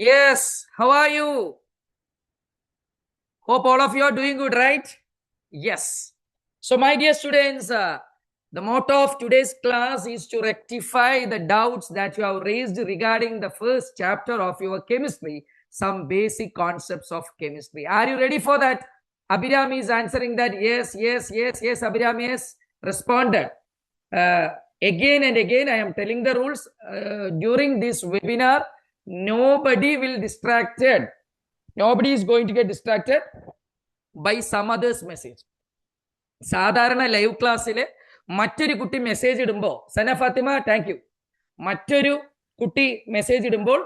Yes, how are you? Hope all of you are doing good, right? Yes. So, my dear students, the motto of today's class is to rectify the doubts that you have raised regarding the first chapter of your chemistry, some basic concepts of chemistry. Are you ready for that? Abhiram is answering that yes, yes, yes, yes. Abhiram, yes. Responded. Again and again, I am telling the rules. During this webinar, nobody will distracted. Nobody is going to get distracted by some others message. സാധാരണ live ക്ലാസ്സിൽ മറ്റൊരു കുട്ടി message ഇടുമ്പോൾ സന Fathima thank you, മറ്റൊരു കുട്ടി message ഇടുമ്പോൾ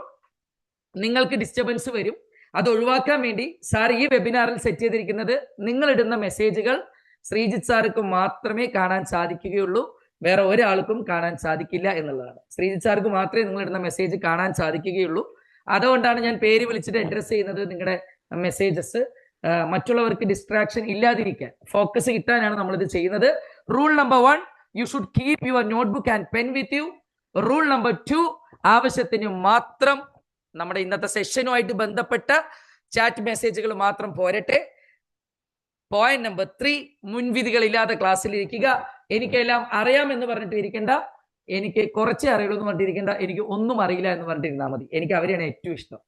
നിങ്ങൾക്ക് disturbance വരും. അത് ഒഴിവാക്കാൻ വേണ്ടി സാർ ഈ വെബിനാറിൽ സെറ്റ് ചെയ്തിരിക്കുന്നത് നിങ്ങൾ ഇടുന്ന മെസ്സേജുകൾ ശ്രീജിത്ത് സാർക്ക് മാത്രമേ കാണാൻ സാധിക്കുകയുള്ളൂ, വേറെ ഒരാൾക്കും കാണാൻ സാധിക്കില്ല എന്നുള്ളതാണ്. ശ്രീജിത്ത് സാർക്ക് മാത്രമേ നിങ്ങൾ ഇടുന്ന മെസ്സേജ് കാണാൻ സാധിക്കുകയുള്ളൂ. അതുകൊണ്ടാണ് ഞാൻ പേര് വിളിച്ചിട്ട് അഡ്രസ് ചെയ്യുന്നത്. നിങ്ങളുടെ മെസ്സേജസ് മറ്റുള്ളവർക്ക് ഡിസ്ട്രാക്ഷൻ ഇല്ലാതിരിക്കാൻ, ഫോക്കസ് കിട്ടാനാണ് നമ്മളിത് ചെയ്യുന്നത്. Rule number 1, you should keep your notebook and pen with you. Rule number 2, ആവശ്യത്തിന് മാത്രം നമ്മുടെ ഇന്നത്തെ സെഷനുമായിട്ട് ബന്ധപ്പെട്ട ചാറ്റ് മെസ്സേജുകൾ മാത്രം പോരട്ടെ. Point number 3, മുൻവിധികളില്ലാതെ ക്ലാസ്സിലിരിക്കുക. എനിക്കെല്ലാം അറിയാമെന്ന് പറഞ്ഞിട്ട് ഇരിക്കേണ്ട, എനിക്ക് കുറച്ചേ അറിയുള്ളൂ എന്ന് പറഞ്ഞിട്ടിരിക്കേണ്ട, എനിക്ക് ഒന്നും അറിയില്ല എന്ന് പറഞ്ഞിട്ടിരുന്നാൽ മതി. എനിക്ക് അവരെയാണ് ഏറ്റവും ഇഷ്ടം,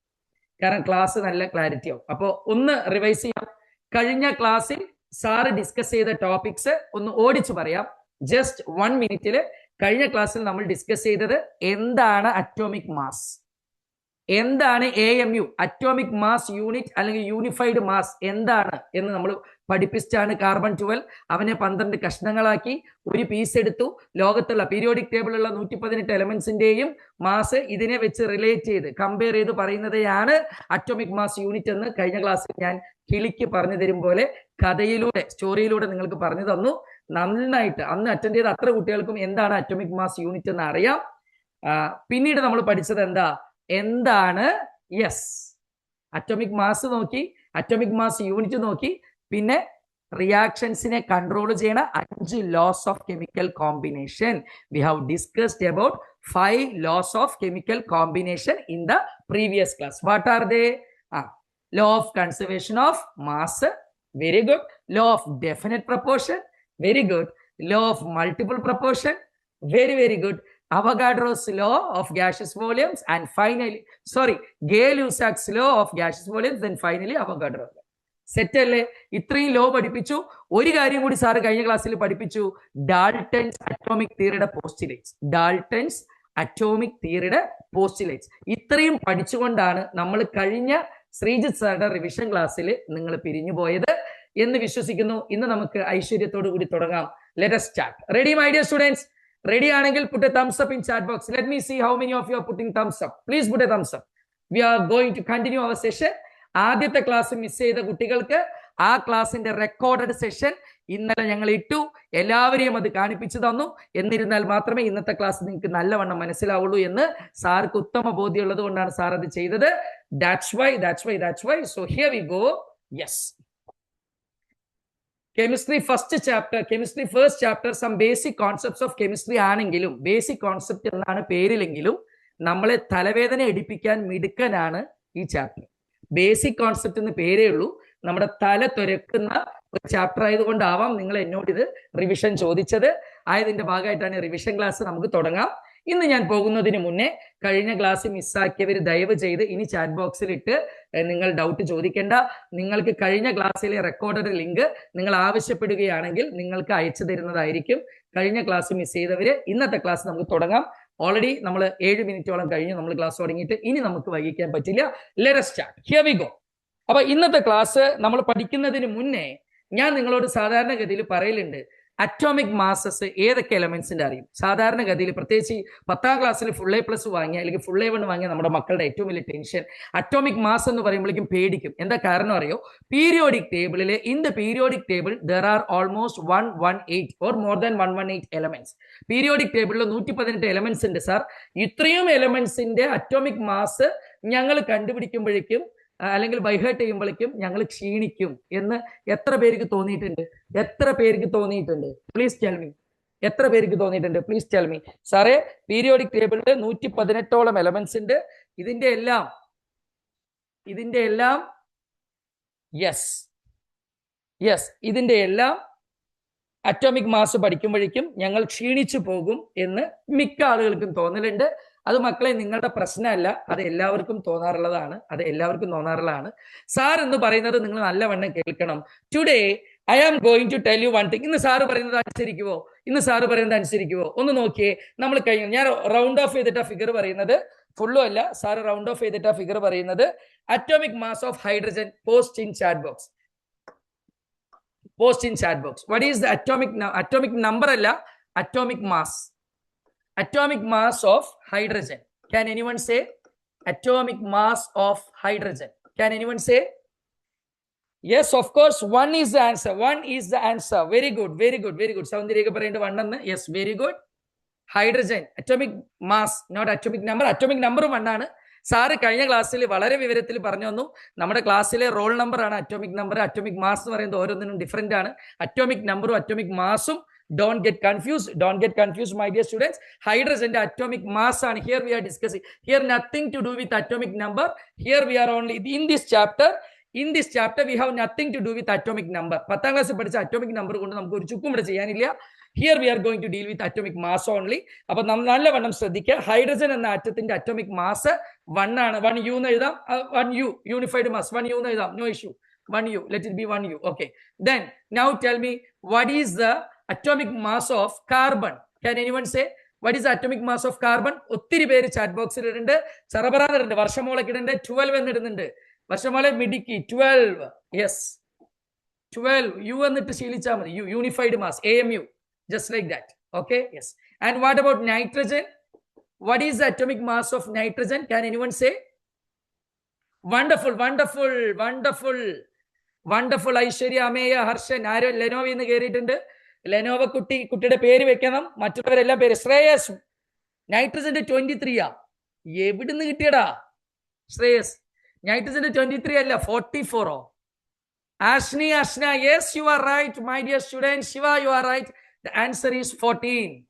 കാരണം ക്ലാസ് നല്ല ക്ലാരിറ്റി ആവും. അപ്പോൾ ഒന്ന് റിവൈസ് ചെയ്യാം. കഴിഞ്ഞ ക്ലാസ്സിൽ സാറ് ഡിസ്കസ് ചെയ്ത ടോപ്പിക്സ് ഒന്ന് ഓടിച്ചു പറയാം. ജസ്റ്റ് 1 മിനിറ്റിൽ. കഴിഞ്ഞ ക്ലാസ്സിൽ നമ്മൾ ഡിസ്കസ് ചെയ്തത് എന്താണ് അറ്റോമിക് മാസ്, എന്താണ് AMU അറ്റോമിക് മാസ് യൂണിറ്റ് അല്ലെങ്കിൽ യൂണിഫൈഡ് മാസ് എന്താണ് എന്ന് നമ്മൾ പഠിപ്പിച്ചാണ്. കാർബൺ 12 അവനെ 12 കഷ്ണങ്ങളാക്കി ഒരു പീസ് എടുത്തു. ലോകത്തുള്ള പീരിയോഡിക് ടേബിളുള്ള 118 എലമെന്റ്സിന്റെയും മാസ് ഇതിനെ വെച്ച് റിലേറ്റ് ചെയ്ത് കമ്പയർ ചെയ്ത് പറയുന്നതാണ് അറ്റോമിക് മാസ് യൂണിറ്റ് എന്ന് കഴിഞ്ഞ ക്ലാസ്സിൽ ഞാൻ കിളിക്ക് പറഞ്ഞു തരും പോലെ കഥയിലൂടെ, സ്റ്റോറിയിലൂടെ നിങ്ങൾക്ക് പറഞ്ഞു തന്നു. നന്നായിട്ട് അന്ന് അറ്റൻഡ് ചെയ്ത അത്ര കുട്ടികൾക്കും എന്താണ് അറ്റോമിക് മാസ് യൂണിറ്റ് എന്ന് അറിയാം. പിന്നീട് നമ്മൾ പഠിച്ചത് എന്താണ് അറ്റോമിക് മാസ് നോക്കി, അറ്റോമിക് മാസ് യൂണിറ്റ് നോക്കി, പിന്നെ റിയാക്ഷൻസിനെ കൺട്രോൾ ചെയ്യണ 5 laws of chemical combination. We have discussed about 5 laws of chemical combination in the previous class. What are they? Law of conservation of mass, very good. Law of definite proportion, very good. Law of multiple proportion, very very good. Avogadro's law of gaseous volumes, and finally Gay-Lussac's law of gaseous volumes, then finally Avogadro. Set അല്ലേ? ഇത്രയും law പഠിപ്പിച്ചു. ഒരു കാര്യം കൂടി sir കഴിഞ്ഞ ക്ലാസ്സിൽ പഠിപ്പിച്ചു, Dalton's atomic തിയറിയുടെ പോസ്റ്റുലേറ്റ്സ്. ഡാൾട്ടൺസ് അറ്റോമിക് തിയറിയുടെ പോസ്റ്റുലേറ്റ്സ് ഇത്രയും പഠിച്ചുകൊണ്ടാണ് നമ്മൾ കഴിഞ്ഞ ശ്രീജിത്ത് സാറുടെ റിവിഷൻ ക്ലാസ്സിൽ നിങ്ങൾ പിരിഞ്ഞു പോയത് എന്ന് വിശ്വസിക്കുന്നു. ഇന്ന് നമുക്ക് ഐശ്വര്യത്തോടു കൂടി തുടങ്ങാം. Let us start. Ready my dear students? Ready ആണെങ്കിൽ put a thumbs up in chat box. Let me see how many of you are putting thumbs up. Please put a thumbs up. We are going to continue our session. ആദ്യത്തെ class miss ചെയ്ത കുട്ടികൾക്ക് ആ ക്ലാസിന്റെ recorded session ഇന്നലെ ഞങ്ങൾ ഇട്ടു. എല്ലാവരെയും അത് കാണിപ്പിച്ചു തന്നു. എന്നിരുന്നാൽ മാത്രമേ ഇന്നത്തെ ക്ലാസ് നിങ്ങൾക്ക് നല്ലവണ്ണം മനസ്സിലാവുള്ളൂ എന്ന് സാർക്ക് ഉത്തമ ബോധ്യമുള്ളത് കൊണ്ടാണ് സാർ അത് ചെയ്തത്. That's why. So here we go. Yes. Chemistry first chapter some basic concepts of chemistry ആണെങ്കിലും, ബേസിക് കോൺസെപ്റ്റ് എന്നാണ് പേരിലെങ്കിലും നമ്മളെ തലവേദന എടുപ്പിക്കാൻ മിടുക്കനാണ് ഈ ചാപ്റ്റർ. ബേസിക് കോൺസെപ്റ്റ് എന്ന് പേരേ ഉള്ളൂ. നമ്മുടെ തല തുരക്കുന്ന ഒരു ചാപ്റ്റർ ആയതുകൊണ്ടാവാം നിങ്ങൾ എന്നോട് ഇത് റിവിഷൻ ചോദിച്ചത്. ആയതിന്റെ ഭാഗമായിട്ടാണ് റിവിഷൻ ക്ലാസ് നമുക്ക് തുടങ്ങാം. ഇന്ന് ഞാൻ പോകുന്നതിന് മുന്നേ കഴിഞ്ഞ ക്ലാസ് മിസ്സാക്കിയവർ ദയവ് ചെയ്ത് ഇനി ചാറ്റ് ബോക്സിൽ ഇട്ട് നിങ്ങൾ ഡൗട്ട് ചോദിക്കേണ്ട. നിങ്ങൾക്ക് കഴിഞ്ഞ ക്ലാസ്സിലെ റെക്കോർഡഡ് ലിങ്ക് നിങ്ങൾ ആവശ്യപ്പെടുകയാണെങ്കിൽ നിങ്ങൾക്ക് അയച്ചു തരുന്നതായിരിക്കും. കഴിഞ്ഞ ക്ലാസ് മിസ് ചെയ്തവര് ഇന്നത്തെ ക്ലാസ് നമുക്ക് തുടങ്ങാം. ഓൾറെഡി നമ്മൾ 7 മിനിറ്റോളം കഴിഞ്ഞു നമ്മൾ ക്ലാസ് തുടങ്ങിയിട്ട്. ഇനി നമുക്ക് വൈകിക്കാൻ പറ്റില്ല. Let us start. Here we go. അപ്പൊ ഇന്നത്തെ ക്ലാസ് നമ്മൾ പഠിക്കുന്നതിന് മുന്നേ ഞാൻ നിങ്ങളോട് സാധാരണഗതിയിൽ പറയലുണ്ട്, അറ്റോമിക് മാസസ് ഏതൊക്കെ എലമെന്റ്സിന്റെ അറിയും. സാധാരണഗതിയിൽ പ്രത്യേകിച്ച് 10ാം ക്ലാസ്സിൽ ഫുൾ A+ വാങ്ങിയ അല്ലെങ്കിൽ ഫുൾ A1 വാങ്ങിയ നമ്മുടെ മക്കളുടെ ഏറ്റവും വലിയ ടെൻഷൻ അറ്റോമിക് മാസ് എന്ന് പറയുമ്പോഴേക്കും പേടിക്കും. എന്താ കാരണം അറിയോ? പീരിയോഡിക് ടേബിളിലെ in the periodic table there are almost 118 or more than 118 elements. Periodic ടേബിളിൽ 118 എലമെന്റ്സ് ഉണ്ട് സാർ. ഇത്രയും എലമെന്റ്സിന്റെ അറ്റോമിക് മാസ് ഞങ്ങൾ കണ്ടുപിടിക്കുമ്പോഴേക്കും അല്ലെങ്കിൽ ബൈഹേർട്ട് ചെയ്യുമ്പോഴേക്കും ഞങ്ങൾ ക്ഷീണിക്കും എന്ന് എത്ര പേർക്ക് തോന്നിയിട്ടുണ്ട്? Please tell me. എത്ര പേർക്ക് തോന്നിയിട്ടുണ്ട്? Please tell me. സാറേ, പീരിയോഡിക് ടേബിളിൽ 118ഓളം എലമെന്റ്സ് ഉണ്ട്. ഇതിന്റെ എല്ലാം ഇതിന്റെ എല്ലാം ഇതിന്റെ എല്ലാം അറ്റോമിക് മാസ് പഠിക്കുമ്പോഴേക്കും ഞങ്ങൾ ക്ഷീണിച്ചു പോകും എന്ന് മിക്ക ആളുകൾക്കും തോന്നലുണ്ട്. അത് മക്കളെ നിങ്ങളുടെ പ്രശ്നമല്ല, അത് എല്ലാവർക്കും തോന്നാറുള്ളതാണ്. സാർ എന്ന് പറയുന്നത് നിങ്ങൾ നല്ലവണ്ണം കേൾക്കണം. Today I am going to tell you one thing. ഇന്ന് സാറ് പറയുന്നത് അനുസരിക്കുവോ? ഒന്ന് നോക്കിയേ. നമ്മൾ കഴിഞ്ഞു, ഞാൻ റൗണ്ട് ഓഫ് ചെയ്തിട്ടാ ഫിഗർ പറയുന്നത്, ഫുള്ളും അല്ല, സാറ് റൗണ്ട് ഓഫ് ചെയ്തിട്ടാ ഫിഗർ പറയുന്നത്. Atomic mass of hydrogen post in chat box. What is the atomic number alla, atomic mass of hydrogen? Can anyone say atomic mass of hydrogen? Can anyone say? Yes, of course, one is the answer. Very good. Soundireka parayinde one annu. Yes, very good. Hydrogen, atomic mass, not atomic number. Atomic number one aanu. Sir കഴിഞ്ഞ ക്ലാസ്സിൽ വളരെ വിവരത്തിൽ പറഞ്ഞു തന്നു. നമ്മുടെ ക്ലാസ്സിലെ roll number ആണ് atomic number. Atomic mass എന്ന് പറയുന്നത് ഓരോന്നിനും ഡിഫറെന്റ് ആണ്. അറ്റോമിക് നമ്പറും atomic മാസും don't get confused my dear students. Hydrogen atomic mass ആണ് here we are discussing. Here nothing to do with atomic number. Here we are only in this chapter we have nothing to do with atomic number. 10th ക്ലാസ്സിൽ പഠിച്ച atomic number കൊണ്ട് നമുക്ക് ഒരു ചുക്കും ഇവിടെ ചെയ്യാനില്ല. Here we are going to deal with atomic mass only. അപ്പൊ നല്ലവണ്ണം ശ്രദ്ധിക്കുക. ഹൈഡ്രജൻ എന്ന ആറ്റത്തിന്റെ അറ്റോമിക് മാസ് 1 ആണ്. 1U എന്ന് എഴുതാം. 1U യൂണിഫൈഡ് മാസ് 1U എന്ന് എഴുതാം. No issue. 1U, let it be 1U. Okay, then now tell me what is the atomic mass of carbon? Can anyone say what is the atomic mass of carbon? ഒത്തിരി പേര് chat ബോക്സിൽ ഇടുന്നുണ്ട്, ചെറുപറാറുണ്ട്, വർഷമോളൊക്കെ ഇടുന്നുണ്ട്, 12 എന്ന് ഇടുന്നുണ്ട്. വർഷമോളെ മിടുക്കി 12. യെസ് 12 U എന്നിട്ട് ശീലിച്ചാൽ മതി. Unified mass AMU, just like that. Okay, yes. And what about nitrogen? What is the atomic mass of nitrogen? Can anyone say? Wonderful. Aishwarya, Ameya, Harshan, arrow Lenovo എന്ന് കയറിയിട്ടുണ്ട്. ലെനോവ കുട്ടിയുടെ പേര് വെക്കണം, മറ്റുള്ളവരെല്ലാം പേര്. ശ്രേയസ്, നൈട്രജന്റെ 23 എവിടുന്ന് കിട്ടിയടാ ശ്രേയസ്? നൈട്രജന്റെ 23 അല്ല, 44. Ashna, yes, you are right, my dear students. Shiva, you are right. The answer is 14.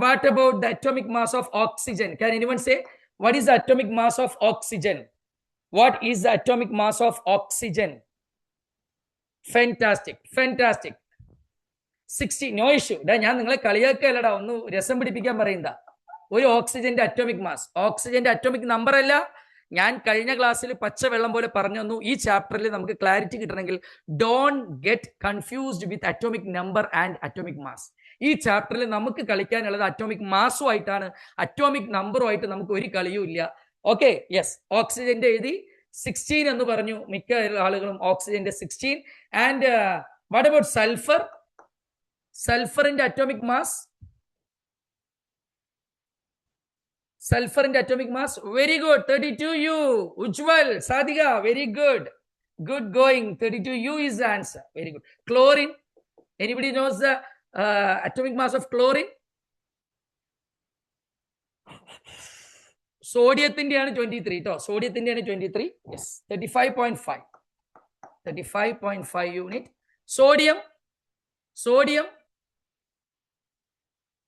What about the atomic mass of oxygen? Can anyone say what is the atomic mass of oxygen? Fantastic. 60. No issue. ഞാൻ നിങ്ങളെ കളിയാക്കല്ലടാ, ഒന്ന് രസം പിടിപ്പിക്കാൻ പറയുന്നതാ. ഒരു ഓക്സിജന്റെ atomic mass, ഓക്സിജന്റെ atomic number അല്ല. ഞാൻ കഴിഞ്ഞ ക്ലാസ്സിൽ പച്ചവെള്ളം പോലെ പറഞ്ഞു തന്നു. ഈ ചാപ്റ്ററിൽ നമുക്ക് ക്ലാരിറ്റി കിട്ടണമെങ്കിൽ don't get confused with atomic number and atomic mass. ഈ ചാപ്റ്ററിൽ നമുക്ക് കളിക്കാനുള്ളത് അറ്റോമിക് മാസുമായിട്ടാണ്, അറ്റോമിക് നമ്പറുമായിട്ട് നമുക്ക് ഒരു കളിയും ഇല്ല. Okay, yes. ഓക്സിജന്റെ എഴുതി 16 എന്ന് പറഞ്ഞു മിക്ക ആളുകളും. ഓക്സിജന്റെ 16. And what about sulphur? സൾഫറിന്റെ atomic mass, very good, 32U. Ujjwal, Sadhika, very good going. 32U is the answer. Very good. Chlorine, anybody knows the atomic mass of chlorine? സോഡിയത്തിന്റെയാണ് 23 കേട്ടോ. സോഡിയത്തിന്റെയാണ് 23. Yes, 35.5 unit. സോഡിയം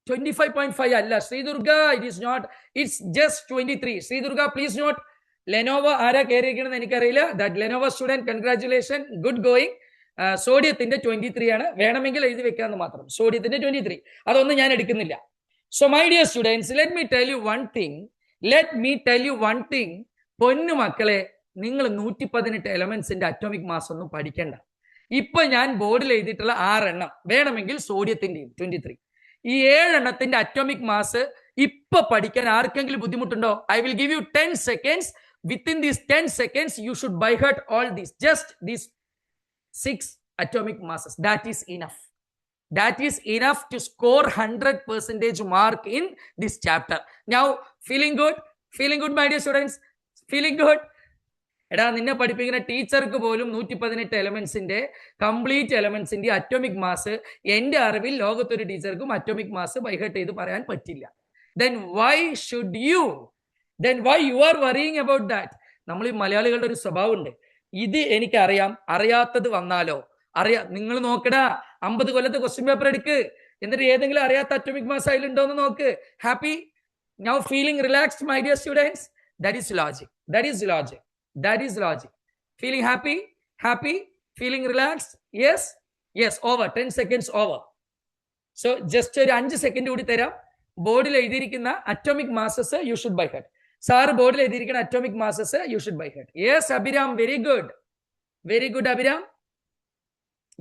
25.5 അല്ല Sridurga, it is not, it's just 23. Sridurga please note. Lenovo ആരാ കയറിയിരിക്കണമെന്ന് എനിക്കറിയില്ല. That Lenovo student, congratulation, good going. സോഡിയത്തിന്റെ 23 ആണ്. വേണമെങ്കിൽ എഴുതി വെക്കാന്ന് മാത്രം. സോഡിയത്തിന്റെ 23 അതൊന്നും ഞാൻ എടുക്കുന്നില്ല. So my dear students, let me tell you one thing. പൊന്നു മക്കളെ, നിങ്ങൾ 118 എലമെന്റ്സിന്റെ അറ്റോമിക് മാസ് ഒന്നും പഠിക്കണ്ട. ഇപ്പൊ ഞാൻ ബോർഡിൽ എഴുതിയിട്ടുള്ള 6 എണ്ണം, വേണമെങ്കിൽ സോഡിയത്തിന്റെയും 23, ഈ 7 എണ്ണത്തിന്റെ അറ്റോമിക് മാസ് ഇപ്പൊ പഠിക്കാൻ ആർക്കെങ്കിലും ബുദ്ധിമുട്ടുണ്ടോ? I will give you 10 seconds. Within these 10 seconds you should by heart all these, just these 6 atomic masses. That is enough to score 100% mark in this chapter. Now, feeling good my dear students? Feeling good? എടാ, നിന്നെ പഠിപ്പിക്കുന്ന ടീച്ചർക്ക് പോലും 118 എലമെന്റ്സിന്റെ complete എലമെന്റ്സിന്റെ atomic mass എന്റെ അറിവിൽ ലോകത്തൊരു ടീച്ചർക്കും atomic mass by heart ചെയ്ത് പറയാൻ പറ്റില്ല. Then why you are worrying about that? നമ്മൾ ഈ മലയാളികളുടെ ഒരു സ്വഭാവം ഉണ്ട്. ഇത് എനിക്കറിയാം, അറിയാത്തത് വന്നാലോ നിങ്ങൾ നോക്കടാ, 50 കൊല്ലത്തെ ക്വസ്റ്റ്യൻ പേപ്പർ എടുക്ക്, എന്നിട്ട് ഏതെങ്കിലും അറിയാത്ത അറ്റോമിക് മാസ് അതിലുണ്ടോന്ന് നോക്ക്. Happy? Now feeling relaxed my dear students? That is logic. That is logic. That is logic. Feeling happy? Happy? Feeling relaxed? Yes? Yes, over. 10 seconds over. So just ഒരു 5 second കൂടി തരാം. ബോർഡിൽ എഴുതിയിരിക്കുന്ന atomic masses you should by heart. Sir ബോർഡിൽ എഴുതിയിരിക്കുന്ന atomic masses you should by heart. Yes Abhiram, very good. Very good Abhiram.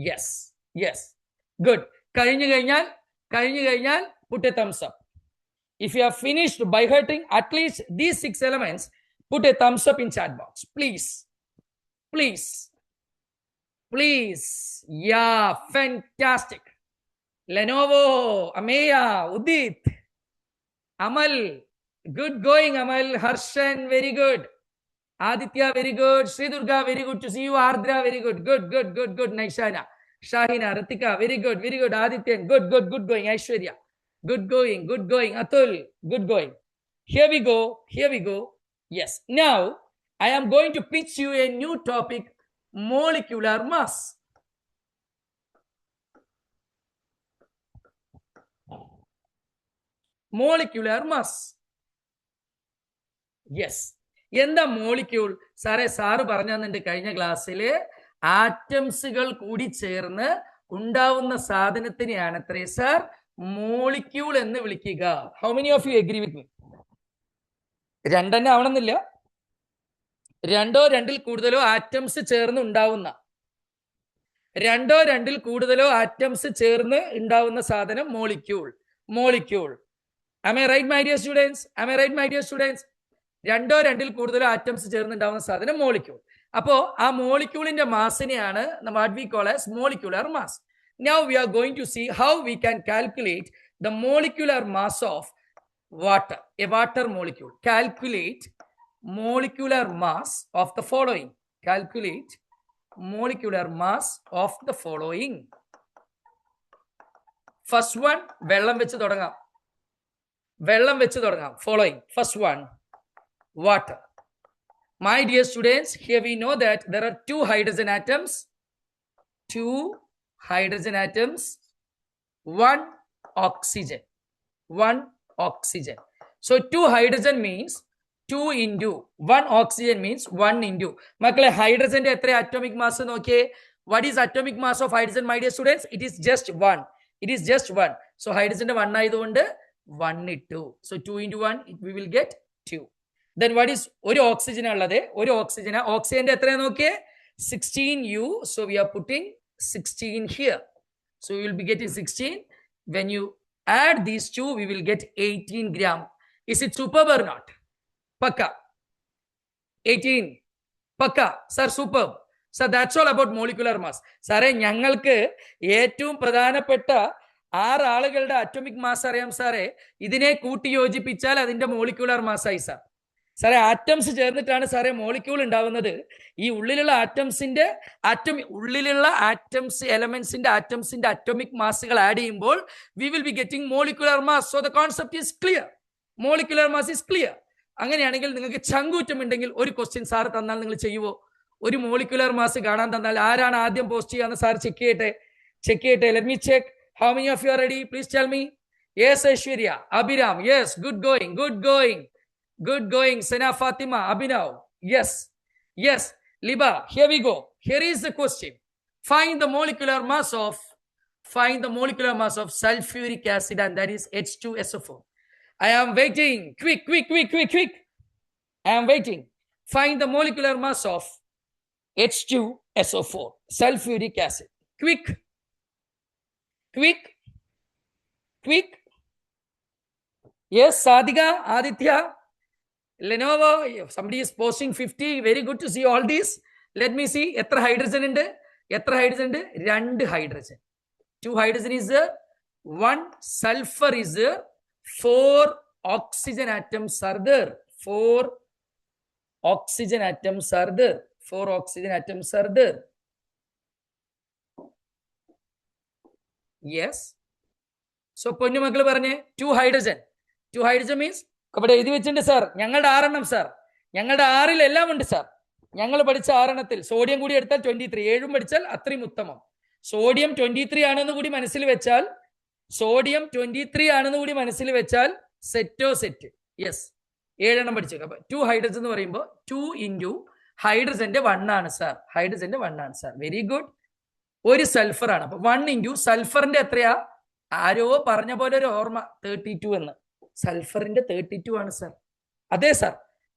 Yes yes good. കഴിഞ്ഞു കഴിഞ്ഞാൽ put a thumbs up. If you have finished by hearting at least these 6 elements, put a thumbs up in chat box. Please. Yeah, fantastic. Lenovo, Ameya, Udit, Amal, good going Amal. Harshan, very good. Aditya, very good. Sri Durga, very good to see you. Ardra, very good. Good. Naishana, Shahina, Ratika, very good. Adityan, good going. Aishwarya, good going. Atul, good going. Here we go. Yes, now I am going to pitch you a new topic, molecular mass. Molecular mass. Yes. എന്താ molecule? Sir പറഞ്ഞു തന്നിട്ട് കഴിഞ്ഞ ക്ലാസ്സില് ആറ്റംസുകൾ കൂടി ചേർന്ന് ഉണ്ടാവുന്ന സാധനത്തിനെയാണ് അത്രേ sir molecule എന്ന് വിളിക്കുക. How many of you agree with me? 2 തന്നെ ആവണമെന്നില്ല. 2 2 കൂടുതലോ ആറ്റംസ് ചേർന്ന് ഉണ്ടാവുന്ന 2 2 കൂടുതലോ ആറ്റംസ് ചേർന്ന് ഉണ്ടാവുന്ന സാധനം molecule. Am I right, my dear students? 2 2 കൂടുതലോ ആറ്റംസ് ചേർന്ന് ഉണ്ടാവുന്ന സാധനം മോളിക്യൂൾ. അപ്പോ ആ മോളിക്യൂളിന്റെ മാസിനെയാണ് what we call as molecular mass. Now we are going to see how we can calculate the molecular mass of water, a water molecule. Calculate molecular mass of the following. Calculate molecular mass of the following. First one, വെള്ളം വെച്ച് തുടങ്ങാം. Following. First one, water. My dear students, here we know that there are 2 hydrogen atoms. 1 oxygen. So 2 hydrogen means 2 into 1 oxygen means 1 into. മക്കളെ ഹൈഡ്രജന്റെ എത്ര atomic mass നോക്കിയേ. What is atomic mass of hydrogen, my dear students? It is just 1. So ഹൈഡ്രജന്റെ 1 ആയതുകൊണ്ട് 1 2. So 2 into 1 we will get 2. Then what is ഒരു oxygen ഉള്ളത്? ഓക്സിജന്റെ എത്ര നോക്കിയേ? 16U. So we are putting 16 here. So we will be getting 16. When you add these 2, we will get 18 gram. Is it superb or not? Pakka. 18. Pakka. Sir, superb. Sir, that's all about molecular mass. Sare, ഞങ്ങൾക്ക് ഏറ്റവും പ്രധാനപ്പെട്ട 6 ആളുകളുടെ atomic mass അറിയാം സാറേ. ഇതിനെ കൂട്ടി യോജിപ്പിച്ചാൽ അതിന്റെ molecular mass ആയി സാർ. സാറേ ആറ്റംസ് ചേർന്നിട്ടാണ് സാറേ മോളിക്യൂൾ ഉണ്ടാവുന്നത്. ഈ ഉള്ളിലുള്ള എലമെന്റ്സിന്റെ അറ്റോമിക് മാസുകൾ ആഡ് ചെയ്യുമ്പോൾ we will be getting molecular mass. So the concept is clear. Molecular mass is clear. അങ്ങനെയാണെങ്കിൽ നിങ്ങൾക്ക് ചങ്കൂറ്റമുണ്ടെങ്കിൽ ഒരു ക്വസ്റ്റ്യൻ സാർ തന്നാൽ നിങ്ങൾ ചെയ്യുവോ? ഒരു മോളിക്യുലർ മാസ് കാണാൻ തന്നാൽ ആരാണ് ആദ്യം പോസ്റ്റ് ചെയ്യാന്ന് സാർ ചെക്ക് ചെയ്യട്ടെ. Let me check. How many of you are ready? Please tell me. Yes Aishwarya, Abhiram, yes, good going. Sana Fatima, Abhinav, yes. Liba, here we go. Here is the question. Find the molecular mass of sulfuric acid, and that is H2SO4. I am waiting. Quick. I am waiting. Find the molecular mass of H2SO4, sulfuric acid. Quick. Yes, Sadhika, Aditya, Lenovo, somebody is posting 50. Very good to see all these. Let me see. എത്ര hydrogen ഉണ്ട്? 2 hydrogen. 2 hydrogen is there. 1 sulfur is there. 4 oxygen atoms are there. 4 oxygen atoms are there. Yes. So പൊന്നു മക്കൾ പറഞ്ഞേ 2 hydrogen means ഇവിടെ എഴുതി വെച്ചിട്ടുണ്ട് sir. ഞങ്ങളുടെ 6 എണ്ണം സാർ. ഞങ്ങളുടെ 6ൽ എല്ലാം ഉണ്ട് സാർ. ഞങ്ങൾ പഠിച്ച 6 എണ്ണത്തിൽ സോഡിയം കൂടി എടുത്താൽ 23. 7 പഠിച്ചാൽ അത്രയും ഉത്തമം. സോഡിയം 23 ആണെന്ന് കൂടി മനസ്സിൽ വെച്ചാൽ സെറ്റോ സെറ്റ്. യെസ്, 7 പഠിച്ചേക്കാം. അപ്പൊ 2 ഹൈഡ്രജൻ എന്ന് പറയുമ്പോൾ 2 ഇൻറ്റു ഹൈഡ്രജന്റെ 1 ആണ് സാർ. ഹൈഡ്രജന്റെ 1 ആണ് സാർ. Very good. ഒരു സൾഫർ ആണ്. അപ്പൊ 1 ഇൻറ്റു സൾഫറിന്റെ എത്രയാ? ആരോ പറഞ്ഞ പോലെ ഒരു ഓർമ്മ, 32 എന്ന്. സൾഫറിന്റെ 32 ആണ് സാർ. അതെ സാർ,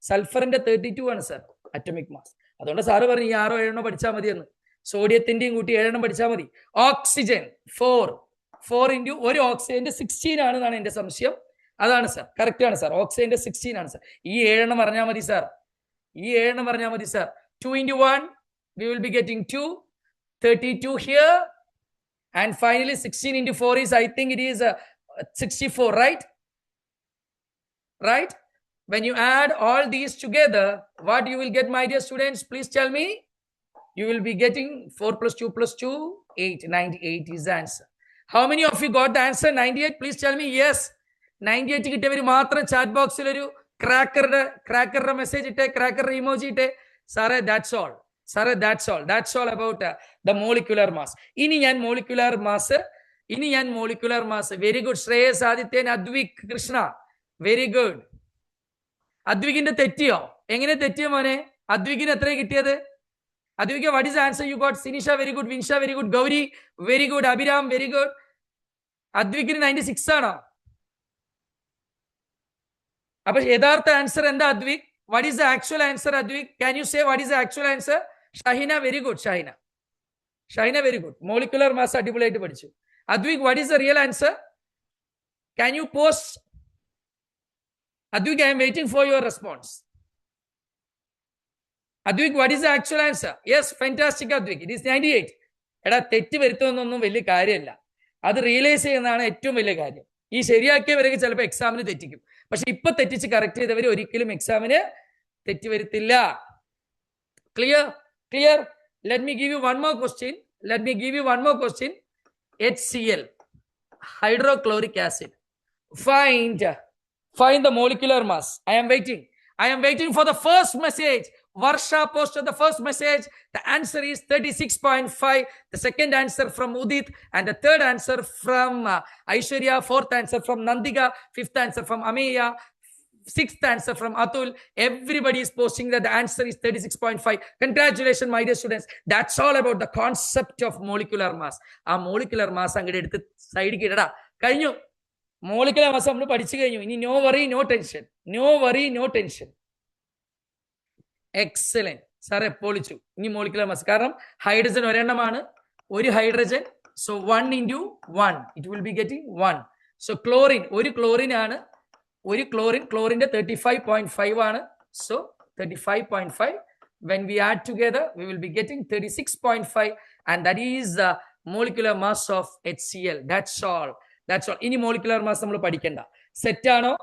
സൾഫറിന്റെ 32 ആണ് സാർ അറ്റോമിക് മാസ്. അതുകൊണ്ട് സാറ് പറഞ്ഞു ഈ 6 7 പഠിച്ചാൽ മതി എന്ന്. സോഡിയത്തിന്റെയും കൂട്ടി 7 പഠിച്ചാൽ മതി. ഓക്സിജൻ 4 ഇൻറ്റു ഒരു ഓക്സിജന്റെ 16 ആണെന്നാണ് എന്റെ സംശയം. അതാണ് സാർ, കറക്റ്റ് ആണ് സാർ. ഓക്സിജന്റെ 16 ആണ് സാർ. ഈ 7 പറഞ്ഞാൽ മതി സാർ. ഈ 7 പറഞ്ഞാൽ മതി sir. 2 into 1 we will be getting 2, 32 here, and finally 16 into 4 is, I think it is 64, right? When you add all these together, what you will get, my dear students? Please tell me. You will be getting 4 plus 2 plus 2, 8. 98 is the answer. How many of you got the answer 98? Please tell me yes. 98 കിട്ടിയവർ മാത്രം chat ബോക്സിൽ ഒരു ക്രാക്കറുടെ message ഇട്ടേ, ക്രാക്കറുടെ emoji ഇട്ടേ. സാറേ that's all. സാറേ that's all about the molecular mass. ഇനി ഞാൻ molecular mass. Very good Shreyas, Adithyan, Advik, Krishna, very good. അദ്വികിന്റെ തെറ്റിയോ? എങ്ങനെ തെറ്റിയോ മോനെ? അദ്വികിന് എത്ര കിട്ടിയത്? Advika, what is the answer you got? Sinisha very good, Vinsha very good, Gauri very good, Abhiram very good. അദ്വികിന് 96 ആണോ? അപ്പൊ യഥാർത്ഥ ആൻസർ എന്താ Advik? What is the actual answer, Advik? Can you say what is the actual answer? Shahina, very good. Shahina, very good. Molecular mass അടിപൊളിയായിട്ട് പഠിച്ചു. Advik, what is the real answer? Can you post? Advik, I am waiting for your response. Advik, what is the actual answer? Yes, fantastic, Advik. It is 98. എടാ, തെറ്റ് വരുത്തുന്നൊന്നും വലിയ കാര്യമല്ല. അത് realise ചെയ്യുന്നതാണ് ഏറ്റവും വലിയ കാര്യം. ഈ ശരിയാക്കിയവരൊക്കെ ചിലപ്പോൾ എക്സാമിന് തെറ്റിക്കും. പക്ഷെ ഇപ്പൊ തെറ്റിച്ച് കറക്റ്റ് ചെയ്തവർ ഒരിക്കലും എക്സാമിന് തെറ്റി വരുത്തില്ല. Clear? Let me give you one more question. HCl, hydrochloric acid. Find the molecular mass. I am waiting for the first message. Varsha posted the first message. The answer is 36.5. The second answer from Udit, and the third answer from Aishwarya, fourth answer from Nandika, fifth answer from Ameya, sixth answer from Atul. Everybody is posting that the answer is 36.5. Congratulations, my dear students. That's all about the concept of molecular mass. ആ molecular mass അങ്ങോട്ട് എടുത്ത് സൈഡിൽ ഇടടാ. കഴിഞ്ഞു. molecular mass നമ്മൾ പഠിച്ചു കഴിഞ്ഞു. ഇനി no worry, no tension. Excellent സാറെ, പൊളിച്ചു. ഇനി മോളിക്കുലർ മാസ്, കാരണം ഹൈഡ്രജൻ ഒരെണ്ണമാണ്, ഒരു hydrogen. So 1 into 1 it will be getting 1. So chlorine, ഒരു ക്ലോറിൻ ആണ്. ക്ലോറിന്റെ 35.5 ആണ്. So 35.5 when we add together we will be getting 36.5, and that is the molecular mass of HCl. That's all. ഇനി molecular mass നമ്മൾ പഠിക്കണ്ട. സെറ്റാണോ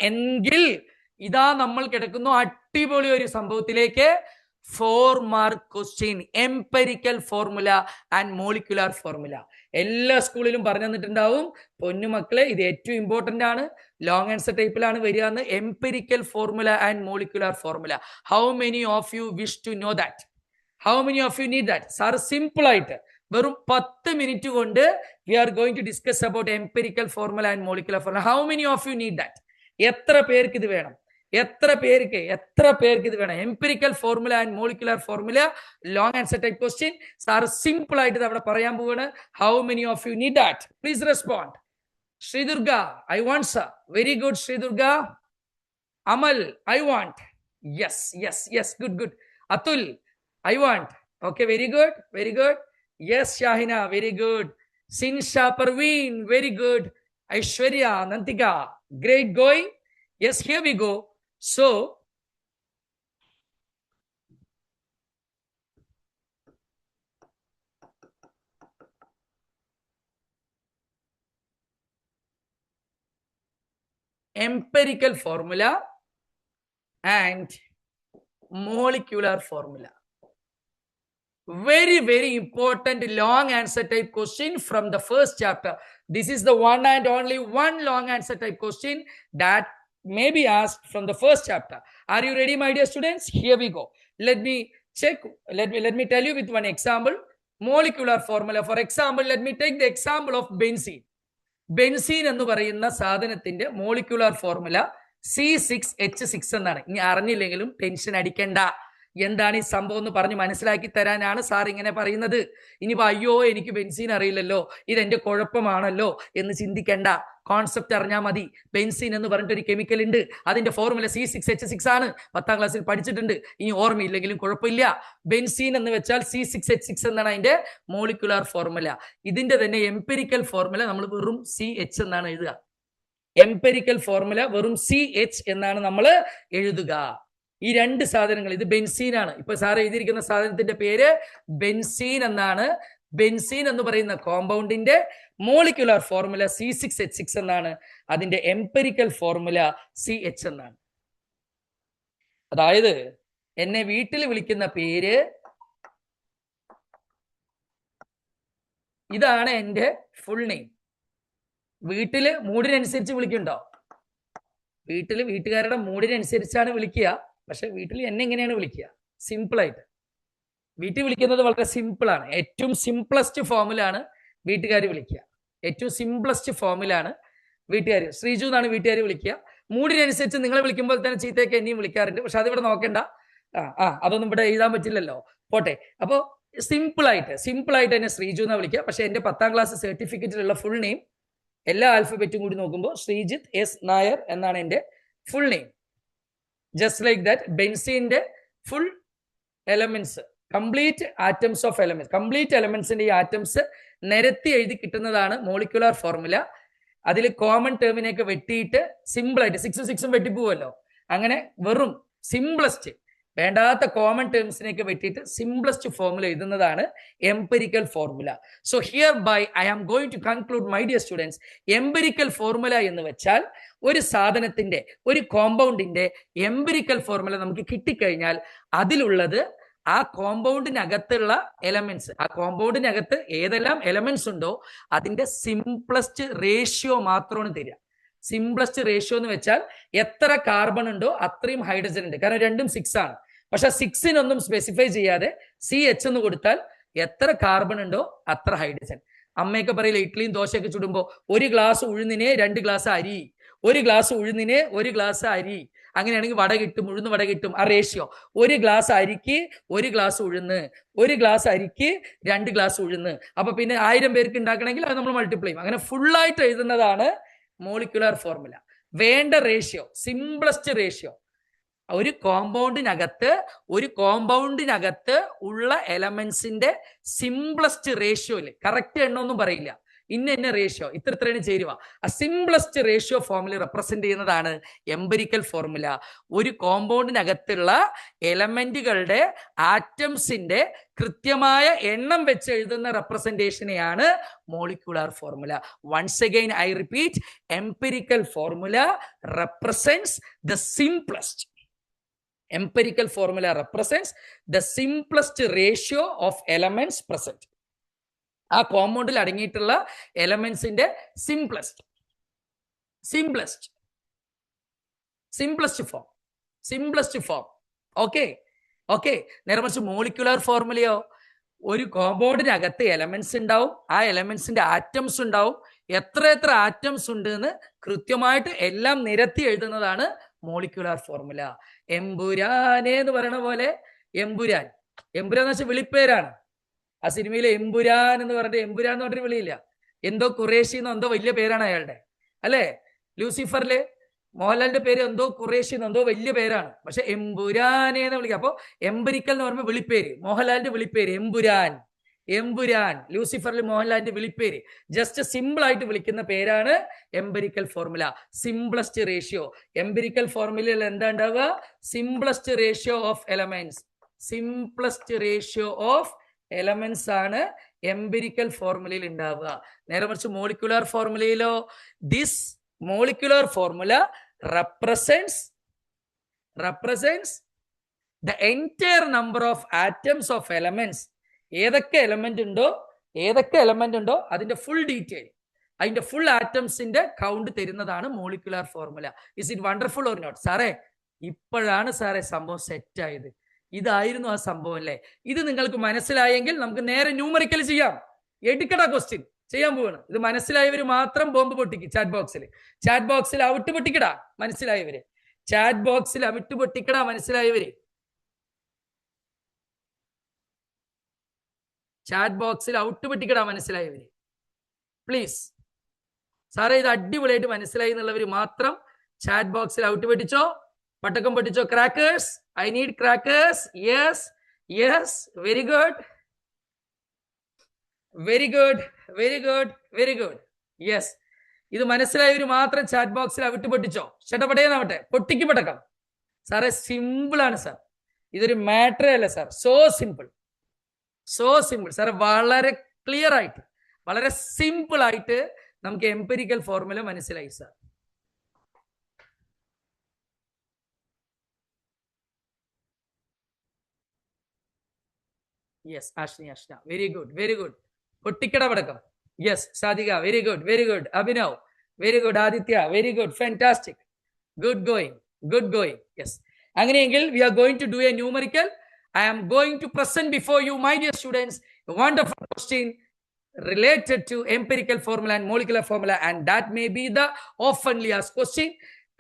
എങ്കിൽ ഇതാ നമ്മൾ കിടക്കുന്നു അടിപൊളി ഒരു സംഭവത്തിലേക്ക്. 4 mark question, empirical formula and molecular formula. എല്ലാ സ്കൂളിലും പറഞ്ഞു തന്നിട്ടുണ്ടാവും. പൊന്നുമക്കളെ, ഇത് ഏറ്റവും ഇമ്പോർട്ടന്റ് ആണ്. ലോങ് ആൻസർ ടൈപ്പിലാണ് വരിക. Empirical formula and molecular formula. How many of you wish to know that? How many of you need that? Sir simple ആയിട്ട് വെറും 10 മിനിറ്റ് കൊണ്ട് we are going to discuss about empirical formula and molecular formula. How many of you need that? എത്ര പേർക്ക് ഇത് വേണം? എത്ര പേർക്ക് ഇത് വേണം? Empirical formula and molecular formula, long answer type question. Sir simple ആയിട്ട് അവിടെ പറയാൻ പോവാണ്. How many of you need that? Please respond. Sridurga, I want sir. Very good Sridurga. Amal, I want. Yes, good. Athul, I want. Okay, very good. Yes Shahina, very good. Sinsha, Parveen, very good. Aishwarya, Nandika, great going. Yes, here we go. So, empirical formula and molecular formula. Very, very important long answer type question from the first chapter. This is the one and only one long answer type question that may be asked from the first chapter. Are you ready, my dear students? Here we go. Let me tell you with one example. Molecular formula. For example, let me take the example of benzene. Benzene ennu parayunna sadhanathinte molecular formula C6H6 എന്നാണ്. ഇനി അറിഞ്ഞില്ലെങ്കിലും tension അടിക്കണ്ട. എന്താണ് ഈ സംഭവം എന്ന് പറഞ്ഞ് മനസ്സിലാക്കി തരാനാണ് sir ഇങ്ങനെ പറയുന്നത്. ഇനിയിപ്പോ അയ്യോ എനിക്ക് ബെൻസീൻ അറിയില്ലല്ലോ, ഇതെന്റെ കുഴപ്പമാണല്ലോ എന്ന് ചിന്തിക്കണ്ട. കോൺസെപ്റ്റ് അറിഞ്ഞാൽ മതി. ബെൻസീൻ എന്ന് പറഞ്ഞിട്ടൊരു കെമിക്കൽ ഉണ്ട്, അതിന്റെ ഫോർമുല C6H6 ആണ്. 10ാം ക്ലാസ്സിൽ പഠിച്ചിട്ടുണ്ട്. ഇനി ഓർമ്മയില്ലെങ്കിലും കുഴപ്പമില്ല. ബെൻസീൻ എന്ന് വെച്ചാൽ C6H6 എന്നാണ് അതിന്റെ മോളിക്കുലാർ ഫോർമുല. ഇതിന്റെ തന്നെ എംപെരിക്കൽ ഫോർമുല നമ്മൾ വെറും CH എന്നാണ് എഴുതുക. എംപെരിക്കൽ ഫോർമുല വെറും CH എന്നാണ് നമ്മൾ എഴുതുക. ഈ രണ്ട് സാധനങ്ങൾ, ഇത് ബെൻസീൻ ആണ്. ഇപ്പൊ സാർ എഴുതിയിരിക്കുന്ന സാധനത്തിന്റെ പേര് ബെൻസീൻ എന്നാണ്. ബെൻസീൻ എന്ന് പറയുന്ന കോമ്പൗണ്ടിന്റെ മോളിക്കുലാർ ഫോർമുല C6H6 എന്നാണ്. അതിന്റെ എംപെരിക്കൽ ഫോർമുല CH എന്നാണ്. അതായത് എന്നെ വീട്ടിൽ വിളിക്കുന്ന പേര് ഇതാണ്, എന്റെ ഫുൾ നെയിം. വീട്ടില് മൂഡിനനുസരിച്ച് വിളിക്കുന്നുണ്ടോ? വീട്ടില് വീട്ടുകാരുടെ മൂഡിനനുസരിച്ചാണ് വിളിക്കുക. പക്ഷെ വീട്ടിൽ എന്നെ എങ്ങനെയാണ് വിളിക്കുക? സിമ്പിളായിട്ട്. വീട്ടിൽ വിളിക്കുന്നത് വളരെ സിമ്പിളാണ്. ഏറ്റവും സിംപ്ലസ്റ്റ് ഫോമിലാണ് വീട്ടുകാർ വിളിക്കുക. ഏറ്റവും സിംപ്ലസ്റ്റ് ഫോമിലാണ് വീട്ടുകാർ. ശ്രീജു എന്നാണ് വീട്ടുകാർ വിളിക്കുക. മൂഡിനനുസരിച്ച് നിങ്ങളെ വിളിക്കുമ്പോൾ തന്നെ ചീത്തയൊക്കെ എന്നെയും വിളിക്കാറുണ്ട്. പക്ഷെ അതിവിടെ നോക്കണ്ട. അതൊന്നും ഇവിടെ എഴുതാൻ പറ്റില്ലല്ലോ, പോട്ടെ. അപ്പോൾ സിമ്പിളായിട്ട് തന്നെ ശ്രീജു എന്നാണ് വിളിക്കുക. പക്ഷെ എൻ്റെ 10ാം ക്ലാസ് സർട്ടിഫിക്കറ്റിലുള്ള ഫുൾ നെയിം എല്ലാ ആൽഫബറ്റും കൂടി നോക്കുമ്പോൾ ശ്രീജിത്ത് S നായർ എന്നാണ് എൻ്റെ full name. Just like that ബെൻസീന്റെ full elements, complete atoms of elements, complete എലമെന്റ്സിന്റെ ഈ ആറ്റംസ് നിരത്തി എഴുതി കിട്ടുന്നതാണ് മോളിക്കുലാർ ഫോർമുല. അതിൽ കോമൺ ടേമിനെയൊക്കെ വെട്ടിയിട്ട് സിമ്പിളായിട്ട് 6 വെട്ടിപ്പോവല്ലോ, അങ്ങനെ വെറും സിംപ്ലസ്റ്റ്, വേണ്ടാത്ത കോമൺ ടേംസിനെയൊക്കെ വെട്ടിയിട്ട് സിംപ്ലസ്റ്റ് ഫോർമുല എഴുതുന്നതാണ് empirical formula. So here by I am going to conclude my dear students, empirical formula എന്ന് വെച്ചാൽ ഒരു സാധനത്തിന്റെ, ഒരു കോമ്പൗണ്ടിന്റെ എംപെരിക്കൽ ഫോർമുല നമുക്ക് കിട്ടിക്കഴിഞ്ഞാൽ അതിലുള്ളത് ആ കോമ്പൗണ്ടിനകത്തുള്ള എലമെന്റ്സ്, ആ കോമ്പൗണ്ടിനകത്ത് ഏതെല്ലാം എലമെന്റ്സ് ഉണ്ടോ അതിന്റെ സിംപ്ലസ്റ്റ് റേഷ്യോ മാത്രമാണ് തരിക. സിംപ്ലസ്റ്റ് റേഷ്യോ എന്ന് വെച്ചാൽ എത്ര കാർബൺ ഉണ്ടോ അത്രയും ഹൈഡ്രജൻ ഉണ്ട്. കാരണം രണ്ടും 6 ആണ്. പക്ഷെ 6-നൊന്നും സ്പെസിഫൈ ചെയ്യാതെ CH എന്ന് കൊടുത്താൽ എത്ര കാർബൺ ഉണ്ടോ അത്ര ഹൈഡ്രജൻ. അമ്മയൊക്കെ പറയില്ല, ഇഡ്ഡലിയും ദോശയൊക്കെ ചുടുമ്പോൾ 1 ഗ്ലാസ് ഉഴുന്നിനെ 2 ഗ്ലാസ് അരി, 1 ഗ്ലാസ് ഉഴുന്നിനെ 1 ഗ്ലാസ് അരി, അങ്ങനെയാണെങ്കിൽ വട കിട്ടും, ഉഴുന്ന് വട കിട്ടും. ആ റേഷ്യോ 1 ഗ്ലാസ് അരിക്ക് 1 ഗ്ലാസ് ഉഴുന്ന്, 1 ഗ്ലാസ് അരിക്ക് 2 ഗ്ലാസ് ഉഴുന്ന്. അപ്പൊ പിന്നെ 1000 പേർക്ക് ഉണ്ടാക്കണമെങ്കിൽ അത് നമ്മൾ മൾട്ടിപ്ലൈ ചെയ്യും. അങ്ങനെ ഫുള്ളായിട്ട് എഴുതുന്നതാണ് മോളിക്കുലാർ ഫോർമുല. വേണ്ട റേഷ്യോ, സിംപ്ലസ്റ്റ് റേഷ്യോ. ഒരു കോമ്പൗണ്ടിനകത്ത് ഉള്ള എലമെന്റ്സിന്റെ സിംപ്ലസ്റ്റ് റേഷ്യോയില്, കറക്റ്റ് എണ്ണമൊന്നും പറയില്ല, ഇന്ന റേഷ്യോ ഇത്രയാണ് ചേരുവ. ആ സിംപ്ലസ്റ്റ് റേഷ്യോ ഫോർമുല റെപ്രസെന്റ് ചെയ്യുന്നതാണ് എംപെരിക്കൽ ഫോർമുല. ഒരു കോമ്പൗണ്ടിനകത്തുള്ള എലമെന്റുകളുടെ ആറ്റംസിന്റെ കൃത്യമായ എണ്ണം വെച്ച് എഴുതുന്ന റെപ്രസെന്റേഷനെയാണ് molecular formula. Once again I repeat, empirical formula represents the simplest. Empirical formula represents the simplest ratio of elements present. ആ കോമ്പൗണ്ടിൽ അടങ്ങിയിട്ടുള്ള എലമെന്റ്സിന്റെ സിംപ്ലസ്റ്റ് ഫോം. ഓക്കെ. നേരെ മറിച്ച് മോളിക്കുലാർ ഫോർമുലയോ, ഒരു കോമ്പൗണ്ടിനകത്ത് എലമെന്റ്സ് ഉണ്ടാവും, ആ എലമെന്റ്സിന്റെ ആറ്റംസ് ഉണ്ടാവും. എത്ര ആറ്റംസ് ഉണ്ട് എന്ന് കൃത്യമായിട്ട് എല്ലാം നിരത്തി എഴുതുന്നതാണ് മോളിക്കുലാർ ഫോർമുല. എമ്പുരാനെ എന്ന് പറയണ പോലെ, എമ്പുരാൻ എന്ന് വെച്ചാൽ വിളിപ്പേരാണ്. ആ സിനിമയിലെ എമ്പുരാൻ എന്ന് പറഞ്ഞിട്ട്, എമ്പുരാൻ എന്ന് പറഞ്ഞിട്ട് വിളിയില്ല, എന്തോ ഖുറേഷി എന്നോ എന്തോ വലിയ പേരാണ് അയാളുടെ, അല്ലെ? ലൂസിഫറിലെ മോഹൻലാലിന്റെ പേര് എന്തോ ഖുറേഷി എന്നോ എന്തോ വലിയ പേരാണ്. പക്ഷെ എമ്പുരാനെ എന്ന് വിളിക്കുക. അപ്പൊ എംപെരിക്കൽ എന്ന് പറയുമ്പോൾ വിളിപ്പേര്, മോഹൻലാലിന്റെ വിളിപ്പേര് എമ്പുരാൻ. ലൂസിഫറിൽ മോഹൻലാലിന്റെ വിളിപ്പേര്. ജസ്റ്റ് സിമ്പിൾ ആയിട്ട് വിളിക്കുന്ന പേരാണ് empirical formula. Simplest ratio. Empirical ഫോർമുലയിൽ എന്താ ഉണ്ടാവുക? സിംപ്ലസ്റ്റ് റേഷ്യോ ഓഫ് എലമെന്റ്സ് ആണ് എംപെരിക്കൽ ഫോർമുലയിൽ ഉണ്ടാവുക. നേരെ മറിച്ച് മോളിക്കുലാർ ഫോർമുലയിലോ, this molecular formula represents the entire number of atoms of elements. ഏതൊക്കെ എലമെന്റ് ഉണ്ടോ അതിന്റെ ഫുൾ ഡീറ്റെയിൽ, അതിന്റെ ഫുൾ ആറ്റംസിന്റെ കൗണ്ട് തരുന്നതാണ് molecular formula. Is it wonderful or not? സാറേ, ഇപ്പോഴാണ് സാറേ സംഭവം സെറ്റ് ആയത്. ഇതായിരുന്നു ആ സംഭവം അല്ലേ? ഇത് നിങ്ങൾക്ക് മനസ്സിലായെങ്കിൽ നമുക്ക് നേരെ ന്യൂമറിക്കൽ ചെയ്യാം. എടുക്കടാ ക്വസ്റ്റ്യൻ, ചെയ്യാൻ പോവാണ്. ഇത് മനസ്സിലായവര് മാത്രം ബോംബ് പൊട്ടിക്ക് ചാറ്റ് ബോക്സിൽ ഔട്ട് പൊട്ടിക്കടാ മനസ്സിലായവര്. ചാറ്റ് ബോക്സിൽ ഔട്ട് പൊട്ടിക്കടാ മനസ്സിലായവര്. ചാറ്റ് ബോക്സിൽ ഔട്ട് പൊട്ടിക്കടാ മനസ്സിലായവര്. പ്ലീസ് സാറേ ഇത് അടിപൊളിയായിട്ട് മനസ്സിലായി എന്നുള്ളവര് മാത്രം ചാറ്റ് ബോക്സിൽ ഔട്ട് പൊട്ടിച്ചോ, പട്ടക്കം പൊട്ടിച്ചോ. Crackers, I need crackers. Yes yes, very good very good very good very good. Yes, ഇത് മനസ്സിലായവര് മാത്രം ചാറ്റ് ബോക്സിൽ ഔട്ട് പൊട്ടിച്ചോ. ചേട്ടപ്പടേന്നാവട്ടെ, പൊട്ടിക്ക് പടക്കം. സാറേ സിമ്പിൾ ആണ് സാർ, ഇതൊരു മാറ്ററേ അല്ല സാർ. സോ സിമ്പിൾ സാറേ, വളരെ ക്ലിയർ ആയിട്ട് വളരെ സിമ്പിൾ ആയിട്ട് നമുക്ക് എംപിരിക്കൽ ഫോർമുല മനസ്സിലായി sir. Yes Ashna, very good. പൊട്ടിക്കട പടക്കം. Yes Sadhika, very good. Abhinav, very good. Aditya, very good, fantastic, good going. Yes, അങ്ങനെയെങ്കിൽ we are going to do a numerical. I am going to present before you, my dear students, a wonderful question related to empirical formula and molecular formula, and that may be the oftenly asked question,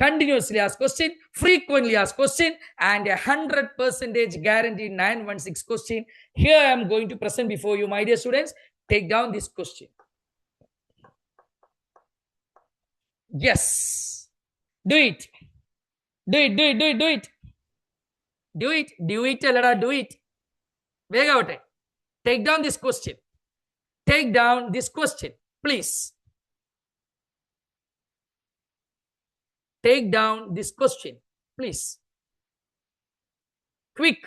continuously asked question, frequently asked question, and a 100% guaranteed 916 question. Here I am going to present before you, my dear students. Take down this question. Yes, do it. Alada, do it. Vegavate. Take down this question. Please. Take down this question, please. Quick.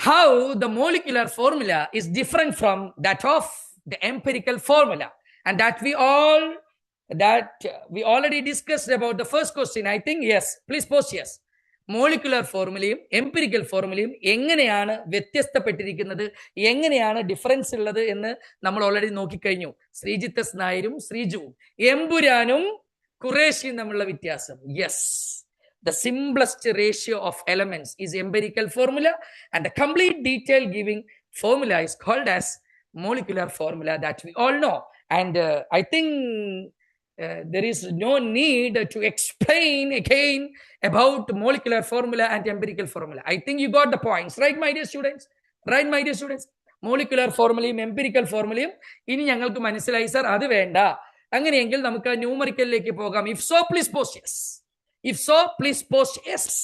How the molecular formula is different from that of the empirical formula, and that we already discussed about the first question, I think. Yes, please post yes. Molecular ഫോർമുലയും empirical ഫോർമുലയും എങ്ങനെയാണ് വ്യത്യസ്തപ്പെട്ടിരിക്കുന്നത്, എങ്ങനെയാണ് difference ഉള്ളത് എന്ന് നമ്മൾ already നോക്കിക്കഴിഞ്ഞു. Sreejith S നായരും ശ്രീജുവും എമ്പുരാനും ഖുറേഷിയും തമ്മിലുള്ള വ്യത്യാസം. Yes, the simplest ratio of elements is empirical formula, and the complete detail giving formula is called as molecular formula, that we all know. And I think there is no need to explain again about molecular formula and empirical formula. I think you got the points, right my dear students? Molecular ഫോർമുലയും empirical ഫോർമുലയും ഇനി ഞങ്ങൾക്ക് മനസ്സിലായി sir, അത് വേണ്ട. അങ്ങനെയെങ്കിൽ നമുക്ക് ന്യൂമറിക്കലിലേക്ക് പോകാം. If so please post yes.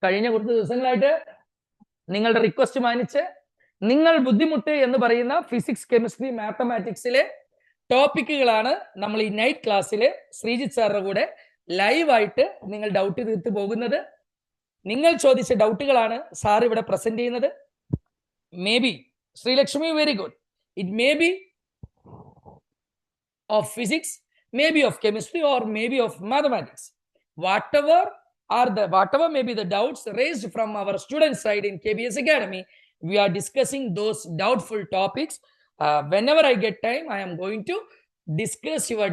കഴിഞ്ഞ കുറച്ച് ദിവസങ്ങളായിട്ട് നിങ്ങളുടെ റിക്വസ്റ്റ് മാനിച്ച് നിങ്ങൾ ബുദ്ധിമുട്ട് എന്ന് പറയുന്ന ഫിസിക്സ്, കെമിസ്ട്രി, മാത്തമാറ്റിക്സിലെ ടോപ്പിക്കുകളാണ് നമ്മൾ ഈ നൈറ്റ് ക്ലാസ്സിൽ ശ്രീജിത്ത് സാറിന്റെ കൂടെ ലൈവായിട്ട് നിങ്ങൾ ഡൗട്ട് തീർത്ത് പോകുന്നത്. നിങ്ങൾ ചോദിച്ച ഡൗട്ടുകളാണ് സാർ ഇവിടെ പ്രസന്റ് ചെയ്യുന്നത്. May be Sreelakshmi, very good. It may B of physics, may be of chemistry, or may be of mathematics. whatever may be the doubts raised from our student side in KBS Academy, we are discussing those doubtful topics. Whenever I get time, I am going to discuss your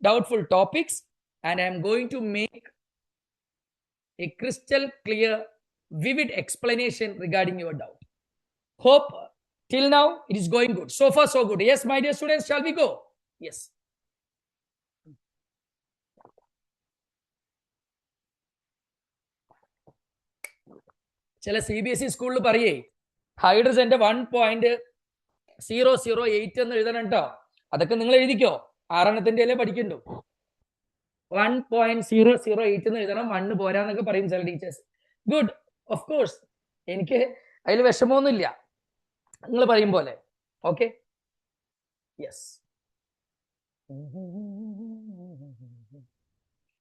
doubtful topics, and I am going to make a crystal clear, vivid explanation regarding your doubt. Hope till now it is going good. So far so good. Yes, my dear students, shall we go? Yes. ചില CBSE സ്കൂളിൽ പറയേ ഹൈഡ്രജന്റെ 1.008 എന്ന് എഴുതണം കേട്ടോ. അതൊക്കെ നിങ്ങൾ എഴുതിക്കോ, 6 അല്ലേ പഠിക്കണ്ടു. 1.008 എന്ന് എഴുതണം, 1 പോരാന്നൊക്കെ പറയും ചില ടീച്ചേഴ്സ്. ഗുഡ്, ഓഫ് കോഴ്സ്, എനിക്ക് അതിൽ വിഷമമൊന്നുമില്ല, നിങ്ങൾ പറയും പോലെ. Okay, yes.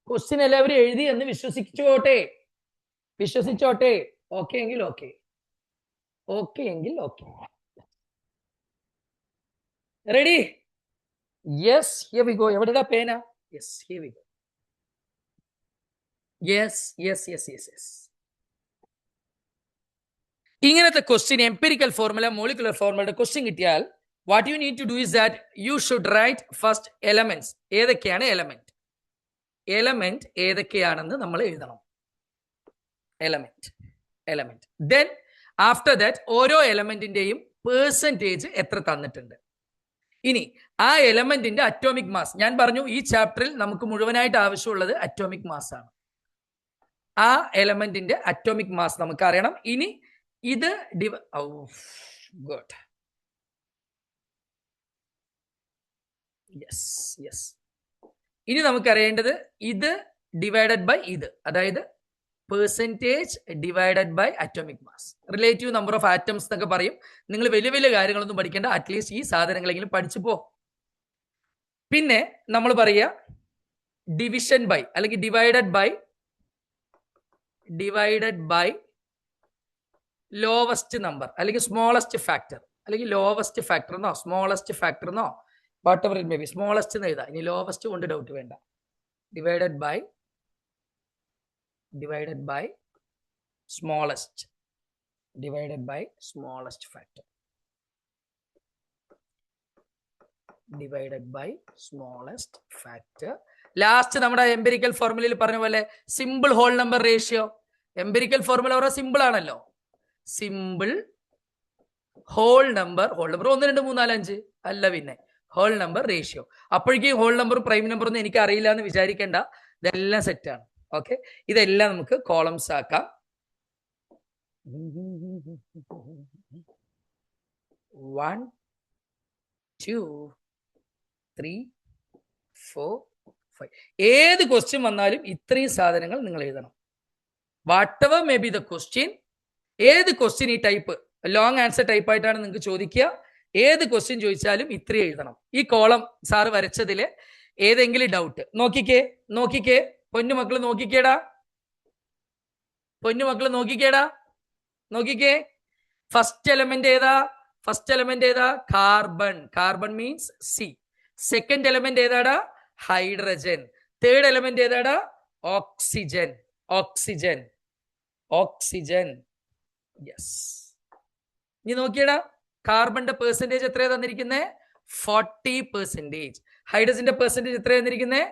ക്വസ്റ്റ്യൻ എല്ലാവരും എഴുതി എന്ന് വിശ്വസിച്ചോട്ടെ. ഓക്കെ എങ്കിൽ okay. Ready? Yes, here we go. എവിടെടാ പേന? Yes, here we go. Yes. ഇങ്ങനത്തെ ക്വസ്റ്റ്യൻ, എംപിരിക്കൽ ഫോർമുല, മോളിക്കുലർ ഫോർമുലയുടെ ക്വസ്റ്റ്യൻ കിട്ടിയാൽ what you need to do is that you should write first elements. ഏതൊക്കെയാണ് element ഏതൊക്കെയാണെന്ന് നമ്മൾ എഴുതണം. element then after that ഓരോ എലമെന്റിന്റെയും പെർസെന്റേജ് എത്ര തന്നിട്ടുണ്ട്. ഇനി ആ എലമെന്റിന്റെ അറ്റോമിക് മാസ്, ഞാൻ പറഞ്ഞു ഈ ചാപ്റ്ററിൽ നമുക്ക് മുഴുവനായിട്ട് ആവശ്യമുള്ളത് അറ്റോമിക് മാസ് ആണ്. ആ എലമെന്റിന്റെ അറ്റോമിക് മാസ് നമുക്ക് അറിയണം. ഇനി ഇത് ഗുഡ് യെസ് ഇനി നമുക്ക് അറിയേണ്ടത് ഇത് ഡിവൈഡഡ് ബൈ ഇത്, അതായത് percentage divided by atomic mass. Relative number of atoms എന്നൊക്കെ പറയും. നിങ്ങൾ വലിയ വലിയ കാര്യങ്ങളൊന്നും പഠിക്കേണ്ട, അറ്റ്ലീസ്റ്റ് ഈ സാധനങ്ങളെങ്കിലും പഠിച്ചു പോ. പിന്നെ നമ്മൾ പറയുക ഡിവിഷൻ ബൈ അല്ലെങ്കിൽ ഡിവൈഡഡ് ബൈ ലോവസ്റ്റ് നമ്പർ അല്ലെങ്കിൽ സ്മോളസ്റ്റ് ഫാക്ടർ അല്ലെങ്കിൽ ലോവസ്റ്റ് ഫാക്ടർ എന്നോ സ്മോളസ്റ്റ് ഫാക്ടർ എന്നോ whatever it may be, smallest എന്ന് എഴുതാം. ഇനി ലോവസ്റ്റ് കൊണ്ട് ഡൗട്ട് വേണ്ട. Divided by smallest factor last നമ്മുടെ എംപിരിക്കൽ ഫോർമുലയിൽ പറഞ്ഞ പോലെ simple whole number ratio. Empirical formula ഓരോ സിമ്പിൾ ആണല്ലോ. സിമ്പിൾ ഹോൾ നമ്പർ 1 2 3 4 5 അല്ല, പിന്നെ ഹോൾ നമ്പർ റേഷ്യോ. അപ്പോഴേക്കും ഹോൾ നമ്പർ പ്രൈം നമ്പർ ഒന്നും എനിക്ക് അറിയില്ല എന്ന് വിചാരിക്കേണ്ട, ഇതെല്ലാം സെറ്റാണ്. ഓക്കെ, ഇതെല്ലാം നമുക്ക് കോളംസ് ആക്കാം. 1 2 3 4 5 ഏത് ക്വസ്റ്റ്യൻ വന്നാലും ഇത്രയും സാധനങ്ങൾ നിങ്ങൾ എഴുതണം. What ever may be the question, ഏത് ക്വസ്റ്റ്യൻ ഈ ടൈപ്പ് ലോങ് ആൻസർ ടൈപ്പ് ആയിട്ടാണ് നിങ്ങൾക്ക് ചോദിക്കുക, ഏത് ക്വസ്റ്റ്യൻ ചോദിച്ചാലും ഇത്രയും എഴുതണം. ഈ കോളം സാറ് വരച്ചതില് ഏതെങ്കിലും ഡൗട്ട് നോക്കിക്കേ പൊന്നുമക്കള് നോക്കിക്കേ. ഫസ്റ്റ് എലമെന്റ് ഏതാ? Carbon means C. Second element ഏതാടാ? ഹൈഡ്രജൻ. തേർഡ് എലമെന്റ് ഏതാടാ? ഓക്സിജൻ. യെസ്. ഇനി നോക്കിയടാ, കാർബണിന്റെ പെർസെന്റേജ് എത്രയാ തന്നിരിക്കുന്നത്? 40%. ഹൈഡ്രജന്റെ പെർസെന്റേജ് എത്രയാ തന്നിരിക്കുന്നത്?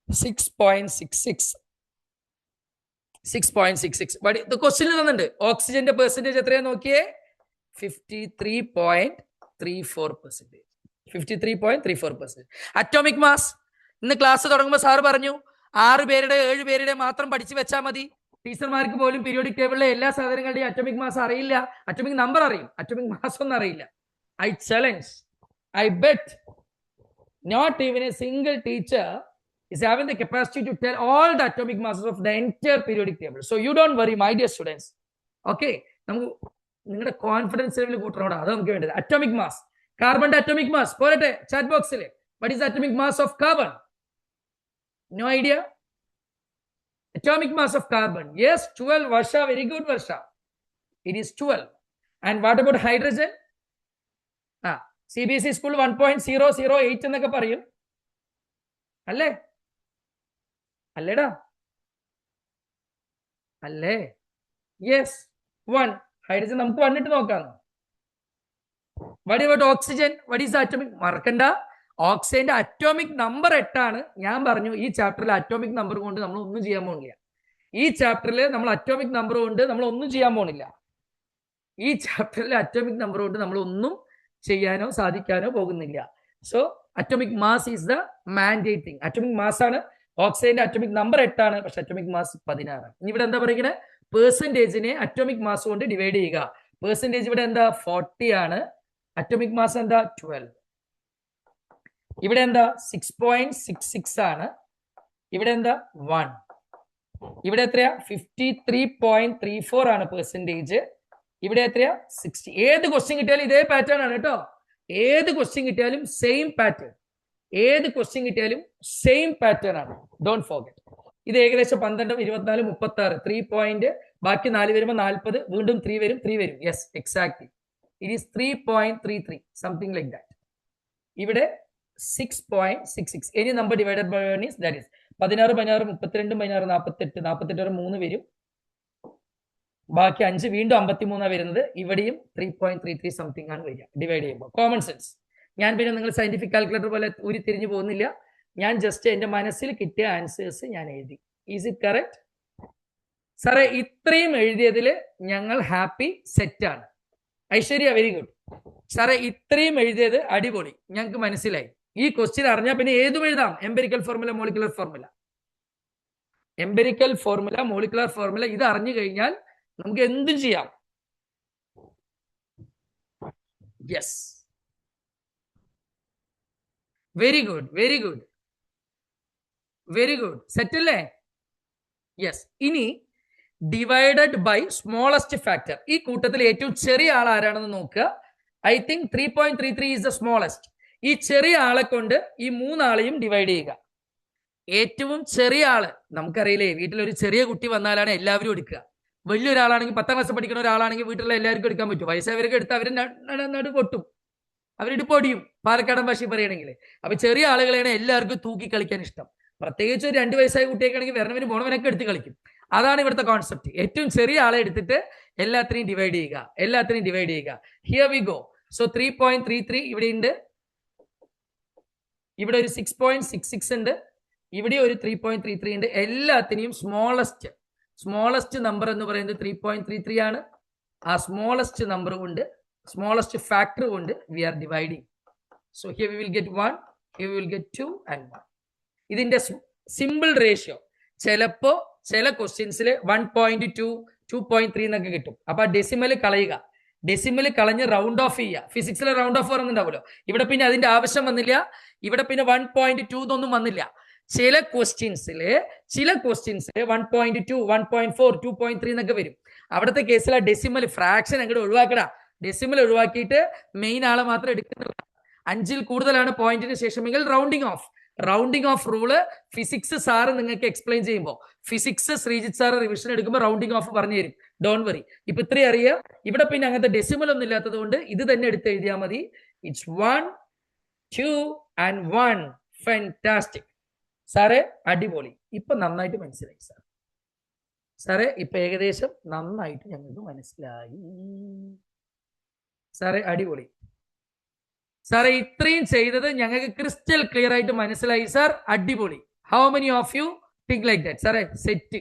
6.66. ഇത് ക്വസ്റ്റ്യനിൽ തന്നിട്ടുണ്ട്. ഓക്സിജന്റെ പെർസെന്റേജ് എത്രയാ നോക്കിയേ? 53.34%. അറ്റോമിക് മാസ് ഇന്ന് ക്ലാസ് തുടങ്ങുമ്പോൾ സാറ് പറഞ്ഞു 6 പേരുടെ 7 പേരുടെ മാത്രം പഠിച്ചു വെച്ചാൽ മതി. ടീച്ചർമാർക്ക് പോലും പീരിയോഡിക് ടേബിളിലെ എല്ലാ സാധനങ്ങളുടെയും അറ്റോമിക് മാസ് അറിയില്ല. അറ്റോമിക് നമ്പർ അറിയും, അറ്റോമിക് മാസ് ഒന്നും അറിയില്ല. I challenge, I bet not even a single teacher is having the capacity to tell all the atomic masses of the entire periodic table. So you don't worry, my dear students. Okay, നമുക്ക് നിങ്ങളുടെ confidence level കൂട്ടണോടാ, അത് നമുക്ക് വേണ്ടത്. Atomic mass, കാർബണിന്റെ atomic mass പോരട്ടെ chat ബോക്സിൽ. What is atomic mass of carbon? No idea? Atomic mass of carbon, yes, 12. Varsha, very good Varsha, it is 12. And what about hydrogen? CBSE school 1.008 എന്നൊക്കെ പറയും അല്ലേടാ? Yes, 1. Hydrogen നമുക്ക് വന്നിട്ട് നോക്കാം. What about oxygen? What is atomic? മറക്കണ്ട, ഓക്സിജന്റെ atomic number 8 ആണ്. ഞാൻ പറഞ്ഞു ഈ ചാപ്റ്ററിൽ അറ്റോമിക് നമ്പർ കൊണ്ട് നമ്മൾ ഒന്നും ചെയ്യാൻ പോകുന്നില്ല. ഈ ചാപ്റ്ററിൽ നമ്മൾ അറ്റോമിക് നമ്പർ കൊണ്ട് നമ്മൾ ഒന്നും ചെയ്യാൻ പോകുന്നില്ല. ഈ ചാപ്റ്ററിൽ അറ്റോമിക് നമ്പർ കൊണ്ട് നമ്മൾ ഒന്നും ചെയ്യാനോ സാധിക്കാനോ പോകുന്നില്ല. So atomic mass is the mandating. Atomic mass ആണ്. ഓക്സിജന്റെ അറ്റോമിക് നമ്പർ 8 ആണ്, പക്ഷെ അറ്റോമിക് മാസ് 16. ഇനി ഇവിടെ എന്താ പറയുന്നത്? പെർസെന്റേജിനെ അറ്റോമിക് മാസ് കൊണ്ട് ഡിവൈഡ് ചെയ്യുക. പെർസെന്റേജ് ഇവിടെ എന്താ? 40 ആണ്. അറ്റോമിക് മാസ് എന്താ? 12. ഇവിടെ എന്താ? 6.66 ആണ്. ഇവിടെ എന്താ? 1. ഇവിടെ എത്രയാ? 53.34 ആണ് പെർസെന്റേജ്. ഇവിടെ എത്രയാ? 60. ഏത് ക്വസ്റ്റ്യൻ കിട്ടിയാലും ഇതേ പാറ്റേൺ ആണ് കേട്ടോ. ഏത് ക്വസ്റ്റ്യൻ കിട്ടിയാലും സെയിം പാറ്റേൺ ആണ്. Don't forget. ഇത് ഏകദേശം 12, 24, 36. 3 പോയിന്റ്, ബാക്കി 4 വരുമ്പോൾ 40, വീണ്ടും 3 വരും. Yes, exactly. It is 3.33, something like that. ഇവിടെ 6.66. any number divided by 1 is that is 16, 16, 32, 16, 48, 48 3 വരും. ബാക്കി 5 വീണ്ടും 53 വരുന്നത്. ഇവിടെയും 3.33 സംതിങ് ആണ് വരിക ഡിവൈഡ് ചെയ്യുമ്പോൾ. Common sense. ഞാൻ പിന്നെ നിങ്ങൾ സയന്റിഫിക് കാൽക്കുലേറ്റർ പോലെ ഉരുത്തിരിഞ്ഞു പോകുന്നില്ല. ഞാൻ ജസ്റ്റ് എന്റെ മനസ്സിൽ കിട്ടിയ ആൻസേഴ്സ് ഞാൻ എഴുതി. Is it correct? സാറേ ഇത്രയും എഴുതിയതിൽ ഞങ്ങൾ ഹാപ്പി, സെറ്റാണ്. Aishwarya very good. സാറേ ഇത്രയും എഴുതിയത് അടിപൊളി, ഞങ്ങൾക്ക് മനസ്സിലായി. ഈ ക്വസ്റ്റ്യൻ അറിഞ്ഞാൽ പിന്നെ ഏതും എഴുതാം. Empirical formula, molecular formula, empirical formula, molecular formula, ഇത് അറിഞ്ഞു കഴിഞ്ഞാൽ നമുക്ക് എന്തും ചെയ്യാം. Yes, very good, very good, very good. Set അല്ലേ? യെസ്. ഇനി ഡിവൈഡഡ് ബൈ സ്മോളസ്റ്റ് ഫാക്ടർ. ഈ കൂട്ടത്തിൽ ഏറ്റവും ചെറിയ ആൾ ആരാണെന്ന് നോക്കുക. I think 3.33 is the smallest. ഈ ചെറിയ ആളെ കൊണ്ട് ഈ മൂന്നാളെയും ഡിവൈഡ് ചെയ്യുക. ഏറ്റവും ചെറിയ ആള് നമുക്കറിയില്ലേ, വീട്ടിലൊരു ചെറിയ കുട്ടി വന്നാലാണ് എല്ലാവരും എടുക്കുക. വലിയൊരാളാണെങ്കിൽ 10ാം ക്ലാസ് പഠിക്കുന്ന ഒരാളാണെങ്കിൽ വീട്ടിലുള്ള എല്ലാവർക്കും എടുക്കാൻ പറ്റും. വയസ്സായവർക്ക് എടുത്ത് അവർ നടു പൊട്ടും, അവരുടെ പൊടിയും, പാലക്കാടൻ ഭാഷയിൽ പറയുകയാണെങ്കിൽ. അപ്പൊ ചെറിയ ആളുകളെയാണ് എല്ലാവർക്കും തൂക്കി കളിക്കാൻ ഇഷ്ടം. പ്രത്യേകിച്ച് ഒരു 2 വയസ്സായ കുട്ടിയൊക്കെ ആണെങ്കിൽ വരണവന് പോണവനൊക്കെ എടുത്ത് കളിക്കും. അതാണ് ഇവിടുത്തെ കോൺസെപ്റ്റ്. ഏറ്റവും ചെറിയ ആളെ എടുത്തിട്ട് എല്ലാത്തിനെയും ഡിവൈഡ് ചെയ്യുക, എല്ലാത്തിനെയും ഡിവൈഡ് ചെയ്യുക. Here we go. സോ 3.33 ഇവിടെ ഉണ്ട്, ഇവിടെ ഒരു 6.66 ഉണ്ട്, ഇവിടെ ഒരു 3.33 ഉണ്ട്. എല്ലാത്തിനെയും സ്മോളസ്റ്റ് നമ്പർ എന്ന് പറയുന്നത് 3.33 ആണ്. ആ സ്മോളസ്റ്റ് നമ്പർ കൊണ്ട്, സ്മോളസ്റ്റ് ഫാക്ടർ കൊണ്ട് we are dividing. So here we will get 1, here we will get 2 and 1. ഇതിന്റെ സിമ്പിൾ റേഷ്യോ ചിലപ്പോ ചില ക്വസ്റ്റ്യൻസിൽ 1.2, 2.3 എന്നൊക്കെ കിട്ടും. അപ്പൊ ഡെസിമൽ കളയുക, ഡെസിമൽ കളഞ്ഞ് റൗണ്ട് ഓഫ് ചെയ്യുക. ഫിസിക്സിലെ റൗണ്ട് ഓഫ് പറയുന്നുണ്ടാവുമല്ലോ, ഇവിടെ പിന്നെ അതിന്റെ ആവശ്യം വന്നില്ല. ഇവിടെ പിന്നെ 1.2 എന്നൊന്നും വന്നില്ല. ചില ക്വസ്റ്റ്യൻസില് 1.2, 1.4, 2.3 എന്നൊക്കെ വരും. അവിടുത്തെ കേസിൽ ആ ഡെസിമൽ ഫ്രാക്ഷൻ അങ്ങോട്ട് ഒഴിവാക്കടാ. ഡെസിമൽ ഒഴിവാക്കിയിട്ട് മെയിൻ ആളെ മാത്രം എടുക്കുന്നില്ല. 5ൽ കൂടുതലാണ് പോയിന്റിന് ശേഷമെങ്കിൽ rounding off rule physics sir നിങ്ങൾക്ക് എക്സ്പ്ലെയിൻ ചെയ്യുമ്പോൾ, ഫിസിക്സ് ശ്രീജിത്ത് സാറ് റിവിഷൻ എടുക്കുമ്പോൾ റൗണ്ടിങ് ഓഫ് പറഞ്ഞു തരും. Don't worry. ഇപ്പൊ ഇത്രയും അറിയാം. ഇവിടെ പിന്നെ അങ്ങനത്തെ ഡെസിമൽ ഒന്നും ഇല്ലാത്തത് കൊണ്ട് ഇത് തന്നെ എടുത്ത് എഴുതിയാൽ മതി. It's 1, 2 and 1. ഫാന്റാസ്റ്റിക് സാറേ, അടിപൊളി. ഇപ്പൊ നന്നായിട്ട് മനസ്സിലായി സാറേ, ഇപ്പൊ ഏകദേശം നന്നായിട്ട് ഞങ്ങൾക്ക് മനസ്സിലായി സാറേ. അടിപൊളി സാറേ, ഇത്രയും ചെയ്തത് ഞങ്ങൾക്ക് ക്രിസ്റ്റൽ ക്ലിയർ ആയിട്ട് മനസ്സിലായി സാർ. അടിപൊളി. How many of you think like that? സാറേ സെറ്റ്,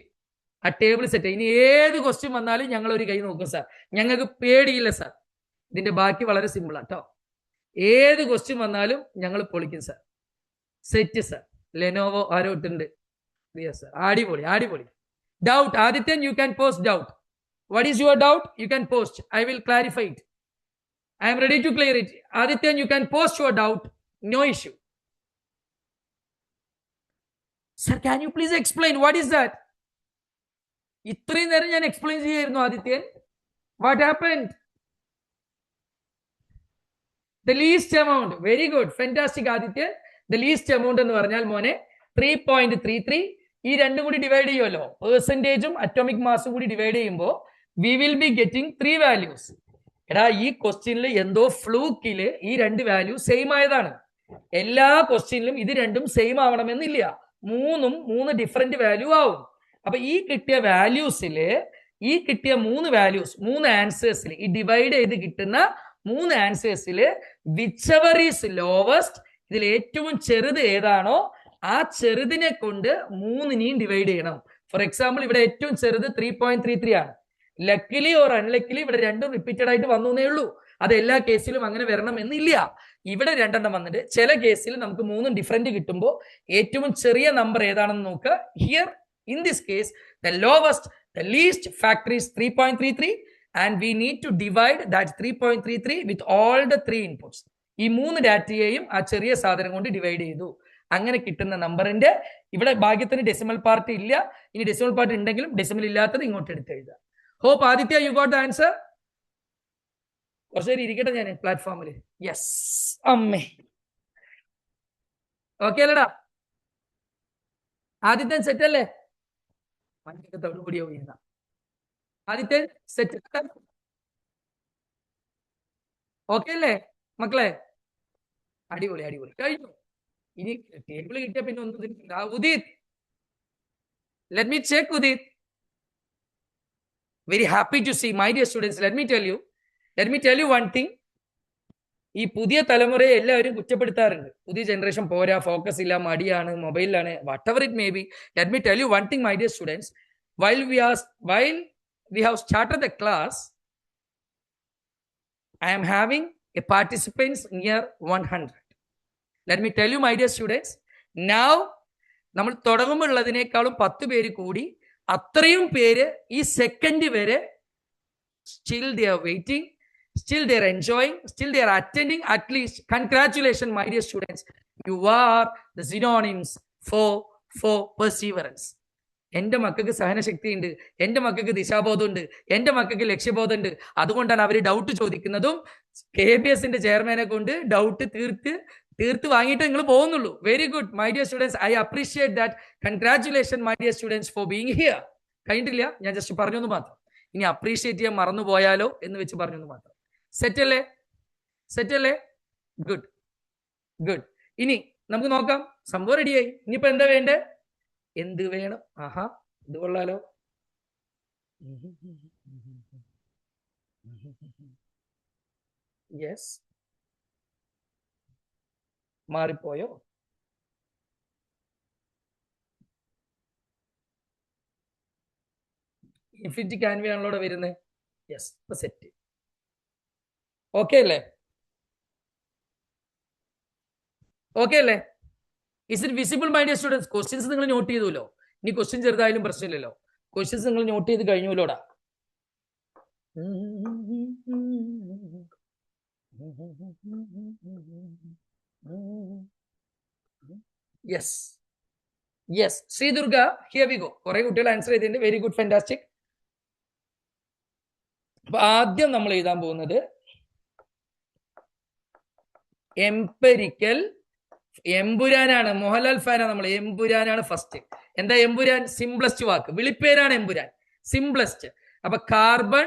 ആ ടേബിൾ സെറ്റ്. ഇനി ഏത് ക്വസ്റ്റ്യൻ വന്നാലും ഞങ്ങൾ ഒരു കൈ നോക്കും സാർ. ഞങ്ങൾക്ക് പേടിയില്ല സാർ. ഇതിന്റെ ബാക്കി വളരെ സിമ്പിൾ ആട്ടോ. ഏത് ക്വസ്റ്റ്യൻ വന്നാലും ഞങ്ങൾ പൊളിക്കും സാർ. Set sir. ലെനോവോ ആരോ ഇട്ടുണ്ട്. സാർ അടിപൊളി, അടിപൊളി. Doubt Adithyan, you can post doubt. What is your doubt? You can post. I will clarify it. I am ready to clear it. Adityan, you can post your doubt. No issue. Sir, can you please explain what is that? ഇത്രയും നേരം ഞാൻ explain ചെയ്യായിരുന്നു Adithyan. What happened? The least amount. Very good. Fantastic Adithyan. The least amount എന്ന് പറഞ്ഞാൽ മോനെ 3.33. ഈ രണ്ടും കൂടി ഡിവൈഡ് ചെയ്യുമല്ലോ, പെർസെന്റേജും അറ്റോമിക് മാസും കൂടി ഡിവൈഡ് ചെയ്യുമ്പോൾ we will be getting 3 values. എടാ, ഈ ക്വസ്റ്റ്യനിൽ എന്തോ ഫ്ലൂക്കില് ഈ 2 വാല്യൂ സെയിം ആയതാണ്. എല്ലാ ക്വസ്റ്റ്യനിലും ഇത് രണ്ടും സെയിം ആവണമെന്നില്ല. 3 ഡിഫറെന്റ് വാല്യൂ ആവും. അപ്പൊ ഈ കിട്ടിയ വാല്യൂസില്, ഈ കിട്ടിയ 3 വാല്യൂസ്, 3 ആൻസേഴ്സിൽ, ഈ ഡിവൈഡ് ചെയ്ത് കിട്ടുന്ന 3 ആൻസേഴ്സില് വിച്ചെവർ ഈസ് ലോവസ്റ്റ്, ഇതിൽ ഏറ്റവും ചെറുത് ഏതാണോ ആ ചെറുതിനെ കൊണ്ട് 3നെയും ഡിവൈഡ് ചെയ്യണം. ഫോർ എക്സാമ്പിൾ ഇവിടെ ഏറ്റവും ചെറുത് 3.33 ആണ്. ലക്കിലി ഓർ അൺലക്കിലി ഇവിടെ രണ്ടും റിപ്പീറ്റഡ് ആയിട്ട് വന്നേ ഉള്ളൂ. അത് എല്ലാ കേസിലും അങ്ങനെ വരണം എന്നില്ല. ഇവിടെ 2 എണ്ണം വന്നിട്ട് ചില കേസിൽ നമുക്ക് 3 ഡിഫറെന്റ് കിട്ടുമ്പോൾ ഏറ്റവും ചെറിയ നമ്പർ ഏതാണെന്ന് നോക്കുക. Here in this case the least factor is 3.33 and we need to divide that 3.33 with all the 3 inputs. ഈ 3 ഡാറ്റയെയും ആ ചെറിയ സാധനം കൊണ്ട് ഡിവൈഡ് ചെയ്തു. അങ്ങനെ കിട്ടുന്ന നമ്പറിന്റെ ഇവിടെ ഭാഗ്യത്തിന് ഡെസിമൽ പാർട്ട് ഇല്ല. ഇനി ഡെസിമൽ പാർട്ട് ഉണ്ടെങ്കിലും ഡെസിമൽ ഇല്ലാത്തത് ഇങ്ങോട്ട് എടുത്ത് എഴുതുക. Hope Aditya you got the answer. കുറച്ചു നേരം ഇരിക്കട്ടെ ഞാൻ പ്ലാറ്റ്ഫോമിൽ. യെസ് അമ്മേ, ഓക്കെ അല്ലടാ? ആദിത്യൻ സെറ്റ് അല്ലേ? ആദിത്യൻ സെറ്റ് ഓക്കെ അല്ലേ മക്കളെ? അടിപൊളി, അടിപൊളി. കഴിഞ്ഞു. ഇനി ടേബിൾ കിട്ടിയ പിന്നെ ഒന്നും. Udit, let me check. Udit, Very happy to see. My dear students, let me tell you one thing. ഈ പുതിയ തലമുറയെ എല്ലാവരും കുറ്റപ്പെടുത്താറുണ്ട്. പുതിയ ജനറേഷൻ പോരാ, ഫോക്കസ് ഇല്ല, മടിയാണ്, മൊബൈലിലാണ്, whatever it may be. Let me tell you one thing, my dear students. While we have started the class, I am having a participants near 100. Let me tell you, my dear students, now നമ്മൾ തുടങ്ങുമ്പോൾ ഉള്ളതിനേക്കാളും 10 പേര് കൂടി, അത്രയും പേര് ഈ second വരെ still they are waiting, still they are enjoying, still they are attending. At least congratulations, my dear students, you are the synonyms for perseverance. എൻ്റെ മക്കൾക്ക് സഹനശക്തി ഉണ്ട്, എൻ്റെ മക്കൾക്ക് ദിശാബോധം ഉണ്ട്, എൻ്റെ മക്കൾക്ക് ലക്ഷ്യബോധം ഉണ്ട്. അതുകൊണ്ടാണ് അവർ ഡൗട്ട് ചോദിക്കുന്നതും KBS ചെയർമാനെ കൊണ്ട് ഡൗട്ട് തീർത്ത് വാങ്ങിയിട്ട് നിങ്ങൾ പോകുന്നുള്ളൂ. Very good, my dear students. I appreciate that. Congratulation, my dear students, for being here. കഴിഞ്ഞിട്ടില്ല, ഞാൻ ജസ്റ്റ് പറഞ്ഞൊന്ന് മാത്രം. ഇനി അപ്രീഷിയേറ്റ് ചെയ്യാൻ മറന്നു പോയാലോ എന്ന് വെച്ച് പറഞ്ഞൊന്ന് മാത്രം. സെറ്റല്ലേ? ഗുഡ്. ഇനി നമുക്ക് നോക്കാം. സംഭവം റെഡിയായി. ഇനിയിപ്പോ എന്താ വേണ്ടേ? എന്ത് വേണം? ആഹാ, ഇത് കൊള്ളാലോ. യെസ്, മാറിപ്പോയോ? ഇൻഫിനിറ്റി ക്യാൻവ ആണല്ലോ വരുന്നത്. യെസ്, ഇപ്പൊ സെറ്റ്. ഓക്കെ അല്ലേ? Is it visible, my dear students? Questions നിങ്ങൾ നോട്ട് ചെയ്തുല്ലോ. ഇനി ക്വസ്റ്റ്യൻ ചെറുതായാലും പ്രശ്നമില്ലല്ലോ. ക്വസ്റ്റ്യൻസ് നിങ്ങൾ നോട്ട് ചെയ്ത് കഴിഞ്ഞുല്ലോടാ. Yes Sreedurga, here we go. കുറെ കുട്ടികൾ ആൻസർ ചെയ്തിട്ടുണ്ട്. Very good, fantastic. അപ്പൊ ആദ്യം നമ്മൾ എഴുതാൻ പോകുന്നത് എംപെരിക്കൽ. എമ്പുരാനാണ്. മോഹൻലാൽ ഫാനാണ് നമ്മൾ. എമ്പുരാനാണ് ഫസ്റ്റ്. എന്താ എമ്പുരാൻ? സിംപ്ലസ്റ്റ് വാക്ക്, വിളിപ്പേരാണ് എമ്പുരാൻ, സിംപ്ലസ്റ്റ്. അപ്പൊ കാർബൺ,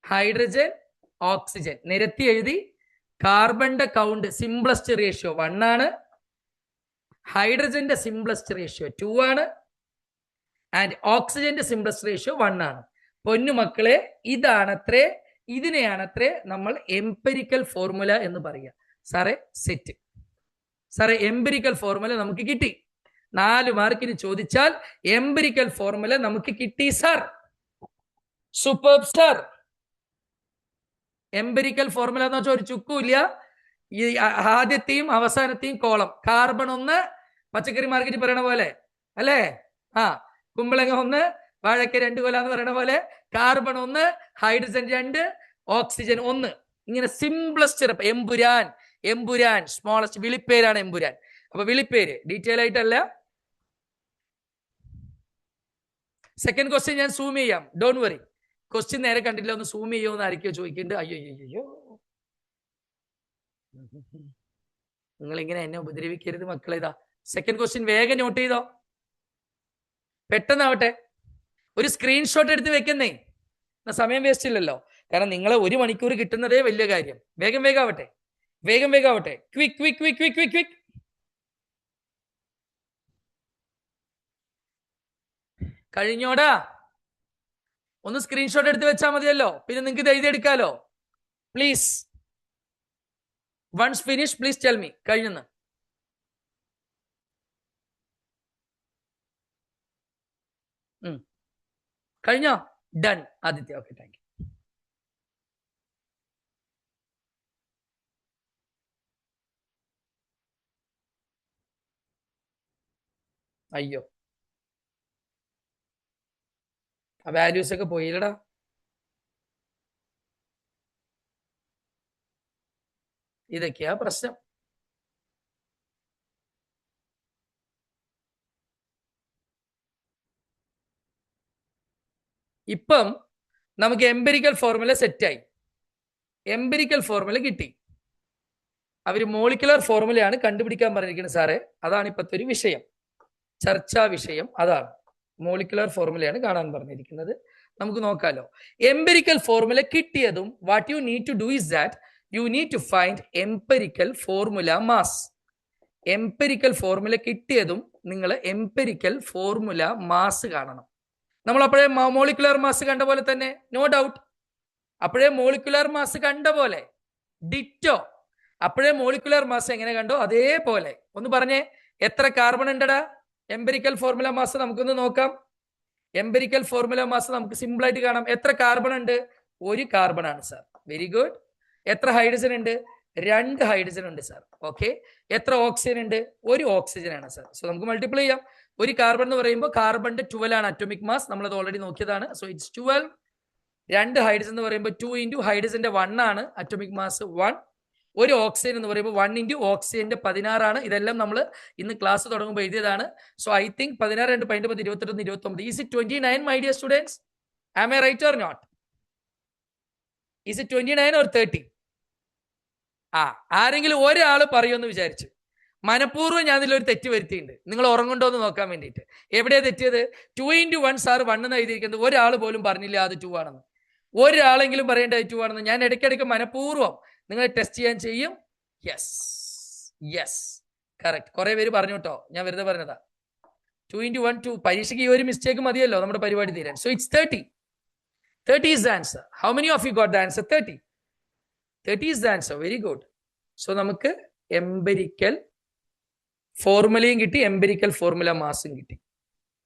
ഹൈഡ്രജൻ, ഓക്സിജൻ നിരത്തി എഴുതി. കാർബണിന്റെ കൗണ്ട് സിംപ്ലസ്റ്റ് റേഷ്യോ 1 ആണ്. ഹൈഡ്രജന്റെ സിംപ്ലസ്റ്റ് റേഷ്യോ 2 ആണ്. ആൻഡ് ഓക്സിജന്റെ സിംപ്ലസ്റ്റ് റേഷ്യോ 1 ആണ്. പൊന്നു മക്കളെ, ഇതിനെയാണത്രേ നമ്മൾ എംപെരിക്കൽ ഫോർമുല എന്ന് പറയുക. സാറേ സെറ്റ്. സാറേ എംപെരിക്കൽ ഫോർമുല നമുക്ക് കിട്ടി. 4 മാർക്കിന് ചോദിച്ചാൽ എംപെരിക്കൽ ഫോർമുല നമുക്ക് കിട്ടി sir. Superb sir. Empirical formula എന്ന് വെച്ചാൽ ഒരു ചുക്കുമില്ല. ഈ ആദ്യത്തെയും അവസാനത്തെയും കോളം. കാർബൺ 1, പച്ചക്കറി മാർക്കറ്റിൽ പറയണ പോലെ അല്ലേ? കുമ്പളങ്ങ 1, വാഴക്ക 2 കൊല എന്ന് പറയണ പോലെ. Carbon 1, hydrogen 2, oxygen 1. ഇങ്ങനെ സിംപ്ലസ്റ്റ്. എമ്പുരാൻ സ്മോളസ്റ്റ് വിളിപ്പേരാണ് എമ്പുരാൻ. അപ്പൊ വിളിപ്പേര് ഡീറ്റെയിൽ ആയിട്ടല്ല. സെക്കൻഡ് ക്വസ്റ്റ്യൻ ഞാൻ സൂം ചെയ്യാം. Don't worry. ക്വസ്റ്റ്യൻ നേരെ കണ്ടില്ല, ഒന്ന് സൂം ചെയ്യുമെന്ന് ആയിരിക്കോ ചോദിക്കുന്നുണ്ട്. അയ്യോ, നിങ്ങൾ ഇങ്ങനെ എന്നെ ഉപദ്രവിക്കരുത് മക്കളെ. ഇതാ സെക്കൻഡ് ക്വസ്റ്റ്യൻ. വേഗം നോട്ട് ചെയ്തോ, പെട്ടെന്നാവട്ടെ. ഒരു സ്ക്രീൻഷോട്ട് എടുത്ത് വെക്കുന്നേ, സമയം വേസ്റ്റ് ഇല്ലല്ലോ. കാരണം നിങ്ങളെ 1 മണിക്കൂർ കിട്ടുന്നതേ വലിയ കാര്യം. വേഗം ആവട്ടെ. ക്വിക്ക്. കഴിഞ്ഞോടാ? ഒന്ന് സ്ക്രീൻഷോട്ട് എടുത്ത് വെച്ചാൽ മതിയല്ലോ. പിന്നെ നിങ്ങൾക്ക് ഇത് എഴുതിയെടുക്കാലോ. Please, once finish please tell me. കഴിഞ്ഞെന്ന്. കഴിഞ്ഞോ? Done. Aditya, okay, thank you. അയ്യോ, ആ വാല്യൂസ് ഒക്കെ പോയില്ലടാ. ഇതൊക്കെയാ പ്രശ്നം. ഇപ്പം നമുക്ക് എംപെരിക്കൽ ഫോർമുല സെറ്റായി. എംപെരിക്കൽ ഫോർമുല കിട്ടി. അവർ മോളിക്കുലർ ഫോർമുലയാണ് കണ്ടുപിടിക്കാൻ പറഞ്ഞിരിക്കുന്നത് സാറേ. അതാണ് ഇപ്പോഴത്തെ ഒരു വിഷയം, ചർച്ചാ വിഷയം. അതാണ് മോളിക്കുലർ ഫോർമുലയാണ് കാണാൻ പറഞ്ഞിരിക്കുന്നത്. നമുക്ക് നോക്കാലോ. എംപെരിക്കൽ ഫോർമുല കിട്ടിയതും what you need to do is that you need to find empirical formula mass. Empirical formula കിട്ടിയതും നിങ്ങൾ എംപെരിക്കൽ ഫോർമുല മാസ് കാണണം. നമ്മൾ അപ്പോഴേ മോളിക്കുലർ മാസ് കണ്ട പോലെ തന്നെ, നോ ഡൗട്ട്. അപ്പോഴേ മോളിക്കുലർ മാസ് കണ്ട പോലെ, ഡിറ്റോ. അപ്പോഴേ മോളിക്കുലർ മാസ് എങ്ങനെ കണ്ടോ അതേപോലെ. ഒന്ന് പറഞ്ഞേ, എത്ര കാർബൺ ഉണ്ടടാ? എംപിരിക്കൽ ഫോർമുല മാസ് നമുക്കൊന്ന് നോക്കാം. എംപിരിക്കൽ ഫോർമുല മാസ് നമുക്ക് സിമ്പിൾ ആയിട്ട് കാണാം. എത്ര കാർബൺ ഉണ്ട്? ഒരു കാർബൺ ആണ് സാർ. Very good. എത്ര ഹൈഡ്രജൻ ഉണ്ട്? 2 ഹൈഡ്രജൻ ഉണ്ട് സാർ. ഓക്കെ. എത്ര ഓക്സിജൻ ഉണ്ട്? ഒരു ഓക്സിജൻ ആണ് സാർ. സോ നമുക്ക് മൾട്ടിപ്ലൈ ചെയ്യാം. ഒരു കാർബൺ എന്ന് പറയുമ്പോൾ കാർബണിന്റെ 12 ആണ് അറ്റോമിക് മാസ്. നമ്മളത് ഓൾറെഡി നോക്കിയതാണ്. So it's 12. 2 ഹൈഡ്രജൻ എന്ന് പറയുമ്പോൾ 2 ഇൻറ്റു ഹൈഡ്രജന്റെ 1 ആണ് അറ്റോമിക് മാസ് 1. ഒരു ഓക്സിജൻ എന്ന് പറയുമ്പോൾ 1 ഇൻറ്റു ഓക്സിജന്റെ 16 ആണ്. ഇതെല്ലാം നമ്മൾ ഇന്ന് ക്ലാസ് തുടങ്ങുമ്പോൾ എഴുതിയതാണ്. So I think 16 2 18 21 29. Is it 29 my dear students? Am I right or not? Is it 29 or 30? ആരെങ്കിലും ഒരാൾ പറയുമെന്ന് വിചാരിച്ചു. മനഃപൂർവ്വം ഞാൻ ഇതിലൊരു തെറ്റ് വരുത്തിയിട്ടുണ്ട്, നിങ്ങൾ ഉറങ്ങുണ്ടോ എന്ന് നോക്കാൻ വേണ്ടിയിട്ട്. എവിടെയാ തെറ്റിയത്? 2 ഇൻറ്റു 1 സാർ 1 എന്ന് എഴുതിയിരിക്കുന്നത്. ഒരാൾ പോലും പറഞ്ഞില്ല അത് 2 ആണെന്ന്. ഒരാളെങ്കിലും പറയേണ്ടത് 2 ആണെന്ന്. ഞാൻ ഇടയ്ക്കിടയ്ക്ക് മനഃപൂർവ്വം നിങ്ങളെ ടെസ്റ്റ് ചെയ്യാൻ ചെയ്യും. Yes yes correct. കുറെ പേര് പറഞ്ഞു കേട്ടോ, ഞാൻ വെറുതെ പറഞ്ഞതാ. 2 ഇൻറ്റു 1 2. പരീക്ഷയ്ക്ക് ഈ ഒരു മിസ്റ്റേക്ക് മതിയല്ലോ നമ്മുടെ പരിപാടി തീരാൻ. So it's 30. 30 is the answer. How many of you got the answer? 30. 30 is the answer. Very good. So നമുക്ക് എംപിരിക്കൽ ഫോർമുലയും കിട്ടി, എംപിരിക്കൽ ഫോർമുല മാസും കിട്ടി.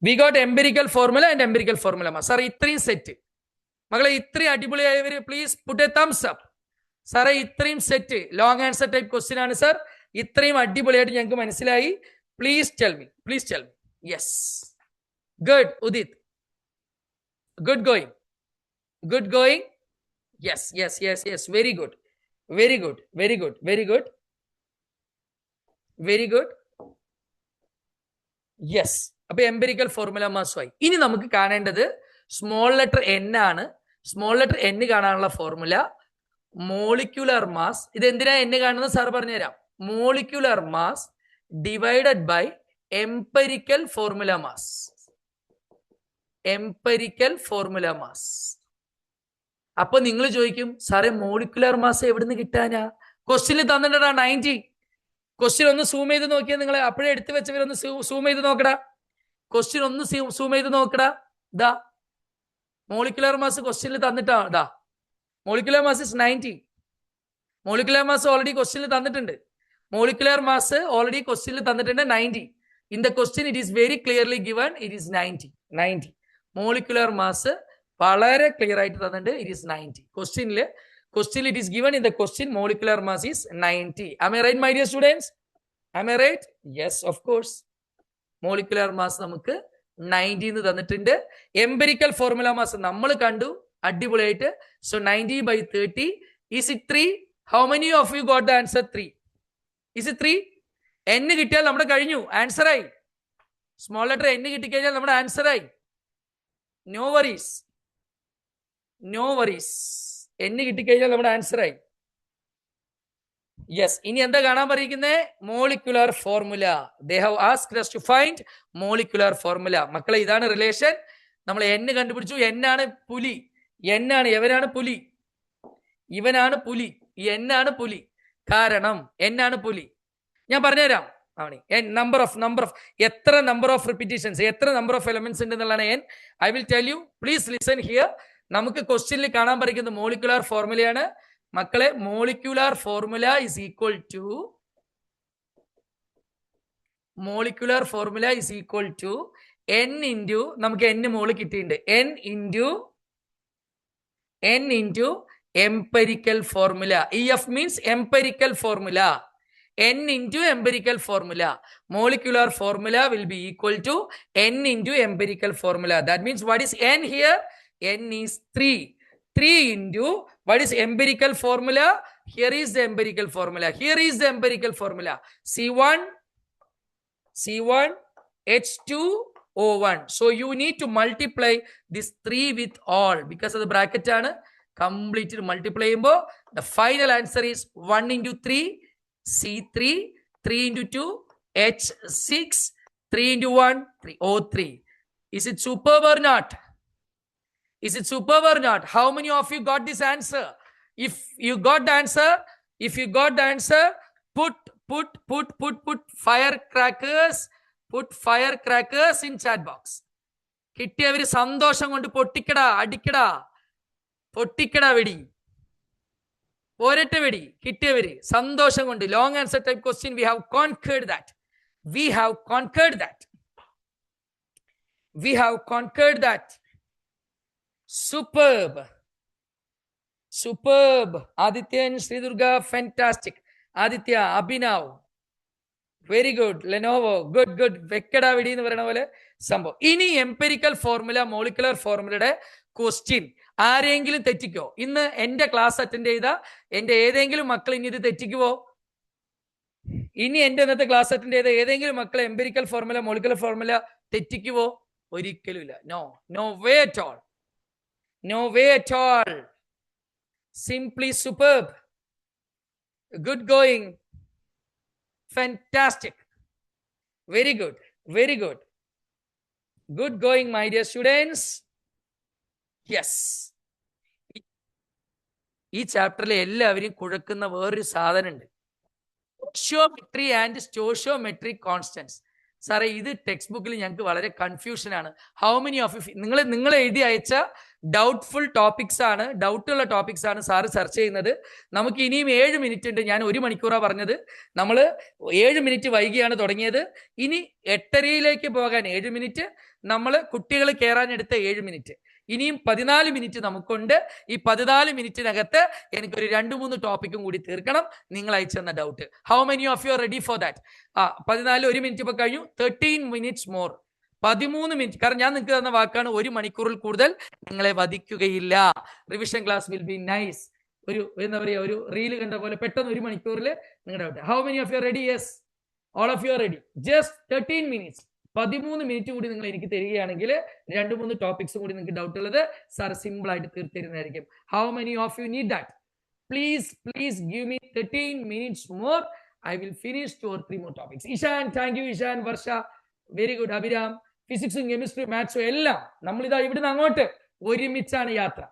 We got empirical formula and empirical formula mass. സാറേ ഇത്രയും സെറ്റ്, മകളെ ഇത്രയും അടിപൊളിയായവര് please put a thumbs up. സാറേ ഇത്രയും set long answer type question ആണ് സാർ. ഇത്രയും അടിപൊളിയായിട്ട് ഞങ്ങൾക്ക് മനസ്സിലായി. Please tell me, please tell me. Yes, good Udit, good going, good going. Yes, yes, yes, yes. Very good, very good, very good, very good, very good. Yes. അപ്പൊ empirical formula മാസുമായി. ഇനി നമുക്ക് കാണേണ്ടത് സ്മോൾ ലെറ്റർ n ആണ്. Small letter n കാണാനുള്ള formula molecular mass. ഇത് എന്തിനാ n കാണുന്നത് സാർ പറഞ്ഞുതരാം. Molecular mass divided by empirical formula mass. Empirical formula mass. അപ്പൊ നിങ്ങൾ ചോദിക്കും, സാറേ മോളിക്കുലർ മാസ് എവിടുന്ന് കിട്ടാനാ? ക്വസ്റ്റ്യനിൽ തന്നിട്ടാ 90. ക്വസ്റ്റ്യൻ ഒന്ന് സൂം ചെയ്ത് നോക്കിയാൽ നിങ്ങളെ അപ്പോഴേ എടുത്തു വെച്ചവരൊന്ന് സൂം ചെയ്ത് നോക്കടാ. ക്വസ്റ്റ്യൻ ഒന്ന് സൂം ചെയ്ത് നോക്കടാ. ദാ മോളിക്കുലർ മാസ് ക്വസ്റ്റ്യനിൽ തന്നിട്ടാ. ദാ molecular mass is 90. Molecular mass already ക്വസ്റ്റ്യനിൽ തന്നിട്ടുണ്ട്. മോളിക്കുലർ മാസ് ഓൾറെഡി ക്വസ്റ്റ്യനിൽ തന്നിട്ടുണ്ട് 90. In the question it is very clearly given. It is 90. Molecular mass വളരെ ക്ലിയർ ആയിട്ട് തന്നിട്ടുണ്ട്. It is 90. ക്വസ്റ്റ്യനിൽ it is given in the question molecular mass is 90. Am I right my dear students? Am I right? Yes, of course. Molecular mass നമുക്ക് 90 എന്ന് തന്നിട്ടുണ്ട്. Empirical formula mass നമ്മൾ കണ്ടു അടിപൊളിയായിട്ട്. So 90 by 30. Is it 3? How many of you got the answer? 3. Is it 3? n കിട്ടിയാൽ നമ്മുടെ കഴിഞ്ഞു, ആൻസറായി. Small letter n കിട്ടിക്കഴിഞ്ഞാൽ നമ്മുടെ ആൻസറായി. No worries, no worries. n കിട്ടിക്കഴിഞ്ഞാൽ നമ്മുടെ ആൻസറായി. യെസ്. ഇനി എന്താ കാണാൻ പറഞ്ഞിരിക്കുന്നത്? Molecular formula. They have asked us to find molecular formula. മക്കളെ ഇതാണ് റിലേഷൻ. നമ്മൾ n കണ്ടുപിടിച്ചു. n ആണ് പുലി. n ആണ് എവനാണ് പുലി? ഇവനാണ് പുലി. n ആണ് പുലി. കാരണം n ആണ് പുലി. ഞാൻ പറഞ്ഞുതരാം. നമ്പർ ഓഫ് എത്ര നമ്പർ ഓഫ് റിപ്പീറ്റേഷൻസ്, എത്ര നമ്പർ ഓഫ് എലമെന്റ്സ് ഉണ്ട് എന്നുള്ളതാണ് n. I will tell you. Please listen here. നമുക്ക് ക്വസ്റ്റ്യനിൽ കാണാൻ പറയുന്നത് മോളിക്കുലർ ഫോർമുലയാണ്. മക്കളെ molecular formula is equal to n into നമുക്ക് n മോള് കിട്ടിയിട്ടുണ്ട്. n into empirical formula. EF means empirical formula. n into empirical formula. Molecular formula will be equal to n into empirical formula. That means what is n here? N is 3. 3 into what is empirical formula? Here is the empirical formula. Here is the empirical formula. C1 H2O1. So you need to multiply this 3 with all because of the bracket ആണ്. Completely multiply the final answer is 1 into 3 C3, 3 into 2 H6, 3 into 1 3 O3. Is it superb or not? Is it superb or not? How many of you got this answer? If you got the answer, put firecrackers. Put firecrackers in chat box. കിട്ടിയവര് സന്തോഷം കൊണ്ട് പൊട്ടിക്കടാ, അടിക്കടാ, പൊട്ടിക്കടാ വെടി, ഒരൊറ്റ വെടി. കിട്ടിയവര് സന്തോഷം കൊണ്ട്. Long answer type question. We have conquered that. We have conquered that. We have conquered that. Superb, superb. Adityan, Sreedurga, fantastic. Aditya, Abhinav, very good. Lenovo, good good. വെക്കടാ വെടി എന്ന് പറയുന്ന പോലെ സംഭവം. ഇനി എംപെരിക്കൽ ഫോർമുല, മോളിക്കുലർ ഫോർമുലയുടെ ക്വസ്റ്റ്യൻ ആരെങ്കിലും തെറ്റിക്കോ? ഇന്ന് എന്റെ ക്ലാസ് അറ്റൻഡ് ചെയ്ത എന്റെ ഏതെങ്കിലും മക്കൾ ഇനി ഇത് തെറ്റിക്കുവോ? ഇനി എന്റെ ഇന്നത്തെ ക്ലാസ് അറ്റൻഡ് ചെയ്ത ഏതെങ്കിലും മക്കൾ എംപെരിക്കൽ ഫോർമുല, മോളിക്കുലർ ഫോർമുല തെറ്റിക്കുവോ? ഒരിക്കലും ഇല്ല. No, no way at all. No way at all. Simply superb. Good going. Fantastic. Very good. Very good. Good going, my dear students. Yes. ഈ ചാപ്റ്ററിൽ എല്ലാവരും കുഴക്കുന്ന വേറൊരു സാധനം ഉണ്ട്. സ്റ്റോഷിയോമെട്രി ആൻഡ് സ്റ്റോഷിയോമെട്രിക് കോൺസ്റ്റൻസ്. സാറേ, ഇത് ടെക്സ്റ്റ് ബുക്കിൽ ഞങ്ങൾക്ക് വളരെ കൺഫ്യൂഷൻ ആണ്. ഹൗ മെനി ഓഫ് യു നിങ്ങൾ എഴുതി അയച്ച ഡൗട്ട്ഫുൾ ടോപ്പിക്സ് ആണ്, ഡൗട്ടുള്ള ടോപ്പിക്സ് ആണ് സാറ് സെർച്ച് ചെയ്യുന്നത്. നമുക്ക് ഇനിയും 7 മിനിറ്റ് ഉണ്ട്. ഞാൻ 1 മണിക്കൂറാണ് പറഞ്ഞത്. നമ്മൾ 7 മിനിറ്റ് വൈകിയാണ് തുടങ്ങിയത്. ഇനി 8:30 പോകാൻ 7 മിനിറ്റ്, നമ്മൾ കുട്ടികൾ കയറാനെടുത്ത 7 മിനിറ്റ്. ഇനിയും 14 മിനിറ്റ് നമുക്കുണ്ട്. ഈ 14 മിനിറ്റിനകത്ത് എനിക്കൊരു 2-3 ടോപ്പിക്കും കൂടി തീർക്കണം. നിങ്ങൾ അയച്ചെന്ന doubt. How many of you are ready for that? 14, 1 minute ഇപ്പൊ കഴിഞ്ഞു. 13 മിനിറ്റ്സ് മോർ. 13 മിനിറ്റ്. കാരണം ഞാൻ നിങ്ങൾക്ക് തന്ന വാക്കാണ്, 1 മണിക്കൂറിൽ കൂടുതൽ നിങ്ങളെ വധിക്കുകയില്ല. Revision class will be nice. ഒരു എന്താ പറയുക, ഒരു റീല് കണ്ട പോലെ പെട്ടെന്ന് 1 മണിക്കൂറിൽ നിങ്ങളുടെ doubt. How many of you are ready? Yes, all of you are ready. Just 13 minutes. 13 minute കൂടി നിങ്ങൾ എനിക്ക് തരികയാണെങ്കിൽ 2-3 ടോപ്പിക്സും കൂടി നിങ്ങൾക്ക് ഡൗട്ട് ഉള്ളത് സാർ സിമ്പിൾ ആയിട്ട് തീർത്തിരുന്നതായിരിക്കും. How many of you need that? Please please give me 13 minutes more. I will finish 2 or 3 more topics. Ishan, thank you Ishan. Varsha, very good. Abhiram, ഫിസിക്സും കെമിസ്ട്രിയും മാത്സും എല്ലാം നമ്മളിതാ ഇവിടുന്ന് അങ്ങോട്ട് ഒരുമിച്ചാണ് യാത്ര.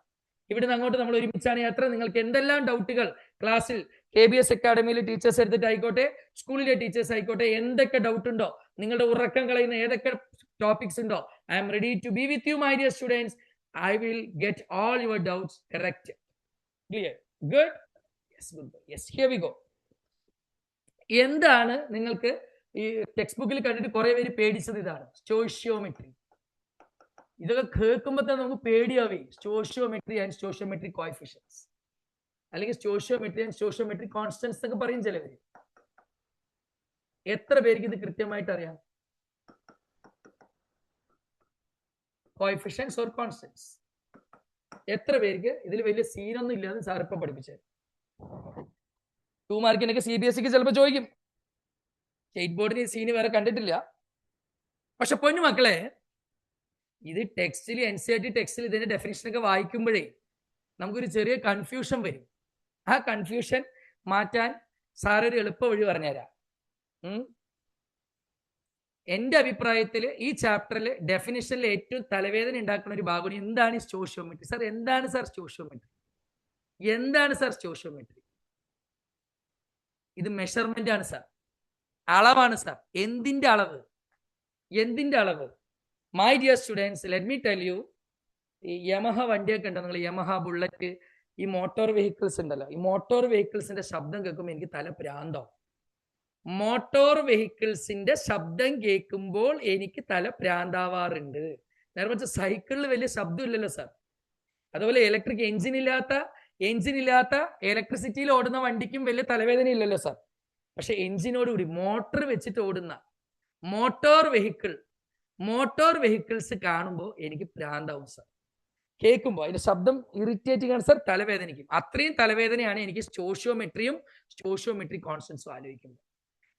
ഇവിടുന്ന് അങ്ങോട്ട് നമ്മൾ ഒരുമിച്ചാണ് യാത്ര. നിങ്ങൾക്ക് എന്തെല്ലാം ഡൗട്ടുകൾ ക്ലാസ്സിൽ KBS അക്കാഡമിയിലെ ടീച്ചേഴ്സ് എടുത്തിട്ടായിക്കോട്ടെ, സ്കൂളിലെ ടീച്ചേഴ്സ് ആയിക്കോട്ടെ, എന്തൊക്കെ ഡൗട്ട് ഉണ്ടോ, നിങ്ങളുടെ ഉറക്കം കളയുന്ന ഏതൊക്കെ ടോപ്പിക്സ് ഉണ്ടോ, I am ready to be with you, my dear students. I will get all your doubts correct. Clear? Good. Yes, good. Yes, here we go. എന്താണ് നിങ്ങൾക്ക് ഈ ടെക്സ്റ്റ് ബുക്കിൽ കണ്ടിട്ട് കുറെ പേര് പേടിച്ചത്? ഇതാണ് സ്റ്റോഷിയോമെട്രി. ഇതൊക്കെ കേൾക്കുമ്പോൾ തന്നെ നമുക്ക് പേടിയാവേ. സ്റ്റോഷിയോമെട്രി ആൻഡ് സ്റ്റോഷിയോമെട്രിക് കോഎഫിഷ്യൻസ്, അല്ലെങ്കിൽ സ്റ്റോഷിയോമെട്രി ആൻഡ് സ്റ്റോഷിയോമെട്രിക് കോൺസ്റ്റൻസ് എന്നൊക്കെ പറയും ചിലവര്. എത്ര പേർക്ക് ഇത് കൃത്യമായിട്ട് അറിയാം? Coefficients or constants. എത്ര പേർക്ക് ഇതിൽ വലിയ സീനൊന്നും ഇല്ലാതെ സാർ ഇപ്പം പഠിപ്പിച്ചത്? 2 മാർക്കിനൊക്കെ CBSEക്ക് ചിലപ്പോൾ ചോദിക്കും. സ്റ്റേറ്റ് ബോർഡിന് സീന് വേറെ കണ്ടിട്ടില്ല. പക്ഷെ പൊന്നു മക്കളെ, ഇത് ടെക്സ്റ്റിൽ, NCERT ടെക്സ്റ്റിൽ ഇതിന്റെ ഡെഫിനിഷനൊക്കെ വായിക്കുമ്പോഴേ നമുക്കൊരു ചെറിയ കൺഫ്യൂഷൻ വരും. ആ കൺഫ്യൂഷൻ മാറ്റാൻ സാറൊരു എളുപ്പ വഴി പറഞ്ഞുതരാം. എന്റെ അഭിപ്രായത്തിൽ ഈ ചാപ്റ്ററിൽ ഡെഫിനിഷനിൽ ഏറ്റവും തലവേദന ഉണ്ടാക്കുന്ന ഒരു ഭാഗമാണ് എന്താണ് സ്റ്റോഷിയോമെട്രി. സാർ, എന്താണ് സാർ സ്റ്റോഷിയോമെട്രി? എന്താണ് സാർ സ്റ്റോഷിയോമെട്രി? ഇത് മെഷർമെന്റ് ആണ് സാർ, അളവാണ് സാർ. എന്തിന്റെ അളവ്? എന്തിന്റെ അളവ്? My dear students, let me tell U. ഈ യമഹ വണ്ടിയൊക്കെ ഉണ്ടോ നിങ്ങൾ? യമഹ ബുള്ളറ്റ്, ഈ മോട്ടോർ വെഹിക്കിൾസ് ഉണ്ടല്ലോ. ഈ മോട്ടോർ വെഹിക്കിൾസിന്റെ ശബ്ദം കേൾക്കുമ്പോൾ എനിക്ക് തല പ്രാന്തോ. മോട്ടോർ വെഹിക്കിൾസിന്റെ ശബ്ദം കേൾക്കുമ്പോൾ എനിക്ക് തല പ്രാന്താവാറുണ്ട്. നേരെ മറിച്ച് സൈക്കിളിൽ വലിയ ശബ്ദം ഇല്ലല്ലോ സാർ. അതുപോലെ ഇലക്ട്രിക് എഞ്ചിൻ ഇല്ലാത്ത ഇലക്ട്രിസിറ്റിയിൽ ഓടുന്ന വണ്ടിക്കും വലിയ തലവേദന ഇല്ലല്ലോ സാർ. പക്ഷെ എഞ്ചിനോടുകൂടി മോട്ടോർ വെച്ചിട്ട് ഓടുന്ന മോട്ടോർ വെഹിക്കിൾസ് കാണുമ്പോൾ എനിക്ക് പ്രാന്താവും സാർ. കേൾക്കുമ്പോൾ അതിന്റെ ശബ്ദം ഇറിറ്റേറ്റിംഗ് ആണ് സാർ, തലവേദനിക്കും. അത്രയും തലവേദനയാണ് എനിക്ക് സ്റ്റോഷിയോമെട്രിയും സ്റ്റോഷിയോമെട്രിക് കോൺസ്റ്റൻസും ആലോചിക്കുമ്പോൾ.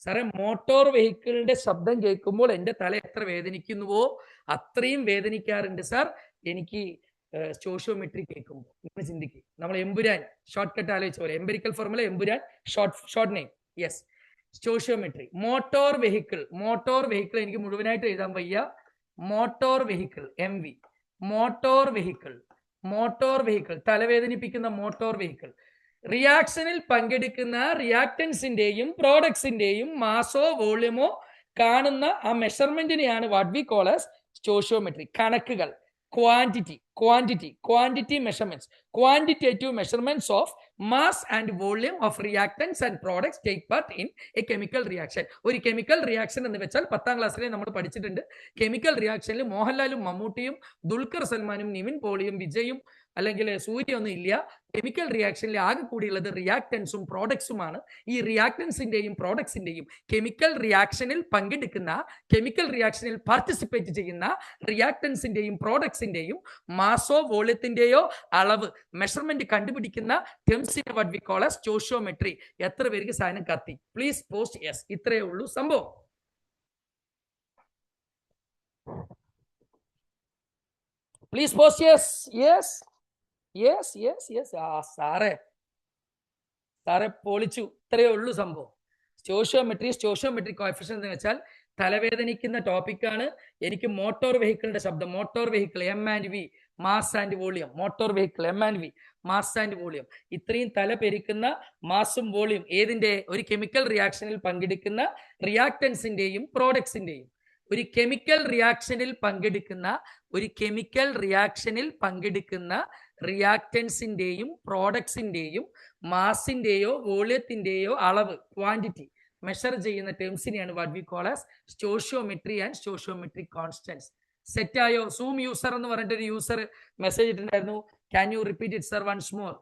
സാറേ, മോട്ടോർ വെഹിക്കിളിന്റെ ശബ്ദം കേൾക്കുമ്പോൾ എൻ്റെ തല എത്ര വേദനിക്കുന്നുവോ അത്രയും വേദനിക്കാറുണ്ട് സാർ എനിക്ക് സ്റ്റോഷിയോമെട്രി കേൾക്കുമ്പോൾ. നിങ്ങൾ ചിന്തിക്കുക, നമ്മൾ എമ്പുരാൻ ഷോർട്ട് കട്ട് ആലോചിച്ച പോലെ, empirical formula Empuraan, short name. Yes, stoichiometry. Motor vehicle എനിക്ക് മുഴുവനായിട്ട് എഴുതാൻ വയ്യ. Motor vehicle, MV. Motor vehicle തലവേദനിപ്പിക്കുന്ന മോട്ടോർ വെഹിക്കിൾ. റിയാക്ഷനിൽ പങ്കെടുക്കുന്ന റിയാക്ടൻസിന്റെയും പ്രോഡക്ട്സിന്റെയും മാസോ വോള്യമോ കാണുന്ന ആ മെഷർമെന്റിനെയാണ് what we call as stoichiometry, കണക്കുകൾ, quantity measurements, quantitative measurements of mass and volume of reactants and products take part in a chemical reaction. ഒരു കെമിക്കൽ റിയാക്ഷൻ എന്ന് വെച്ചാൽ 10ാം ക്ലാസ്സിലെ നമ്മൾ പഠിച്ചിട്ടുണ്ട്. കെമിക്കൽ റിയാക്ഷനിൽ മോഹൻലാലും മമ്മൂട്ടിയും ദുൽഖർ സൽമാനും നിവിൻ പോളിയും വിജയും അല്ലെങ്കിൽ സൂര്യ ഒന്നും ഇല്ല. കെമിക്കൽ റിയാക്ഷനിൽ ആകെ കൂടിയുള്ളത് റിയാക്ടൻസും പ്രോഡക്ട്സുമാണ്. ഈ റിയാക്ടൻസിന്റെയും പ്രോഡക്ട്സിന്റെയും കെമിക്കൽ റിയാക്ഷനിൽ പങ്കെടുക്കുന്ന, കെമിക്കൽ റിയാക്ഷനിൽ പാർട്ടിസിപ്പേറ്റ് ചെയ്യുന്ന റിയാക്ടൻസിന്റെയും പ്രോഡക്ട്സിന്റെയും മാസോ വോള്യത്തിന്റെയോ അളവ് മെഷർമെന്റ് കണ്ടുപിടിക്കുന്ന ടെംസിനെ what we call as stoichiometry. എത്ര പേർക്ക് സാധനം കത്തി? Please post yes. ഇത്രയേ ഉള്ളൂ സംഭവം. Please post yes. Yes yes yes yes. ആ സാറേ പൊളിച്ചു. ഇത്രയേ ഉള്ളൂ സംഭവം. സ്റ്റോഷിയോമെട്രി കോഎഫിഷ്യന്റ് എന്ന് വെച്ചാൽ തലവേദനിക്കുന്ന ടോപ്പിക്കാണ്. എനിക്ക് മോട്ടോർ വെഹിക്കിളിന്റെ ശബ്ദം, motor vehicle M&V, mass and volume, motor vehicle M&V, mass and volume, ഇത്രയും തല പെരുക്കുന്ന മാസും വോളിയം ഏതിന്റെ? ഒരു കെമിക്കൽ റിയാക്ഷനിൽ പങ്കെടുക്കുന്ന റിയാക്ടൻസിന്റെയും പ്രോഡക്ട്സിന്റെയും. ഒരു കെമിക്കൽ റിയാക്ഷനിൽ പങ്കെടുക്കുന്ന റിയാക്ടൻസിന്റെയും പ്രോഡക്ട്സിന്റെയും മാസിന്റെയോ വോള്യത്തിന്റെയോ അളവ്, ക്വാണ്ടിറ്റി മെഷർ ചെയ്യുന്ന ടേംസിനെയാണ് what we call as stoichiometry and stoichiometric constants. Set ആയോ? സൂം യൂസർ എന്ന് പറഞ്ഞിട്ട് ഒരു യൂസർ മെസ്സേജ് ഇട്ടിട്ടുണ്ടായിരുന്നു. Can you repeat it sir once more?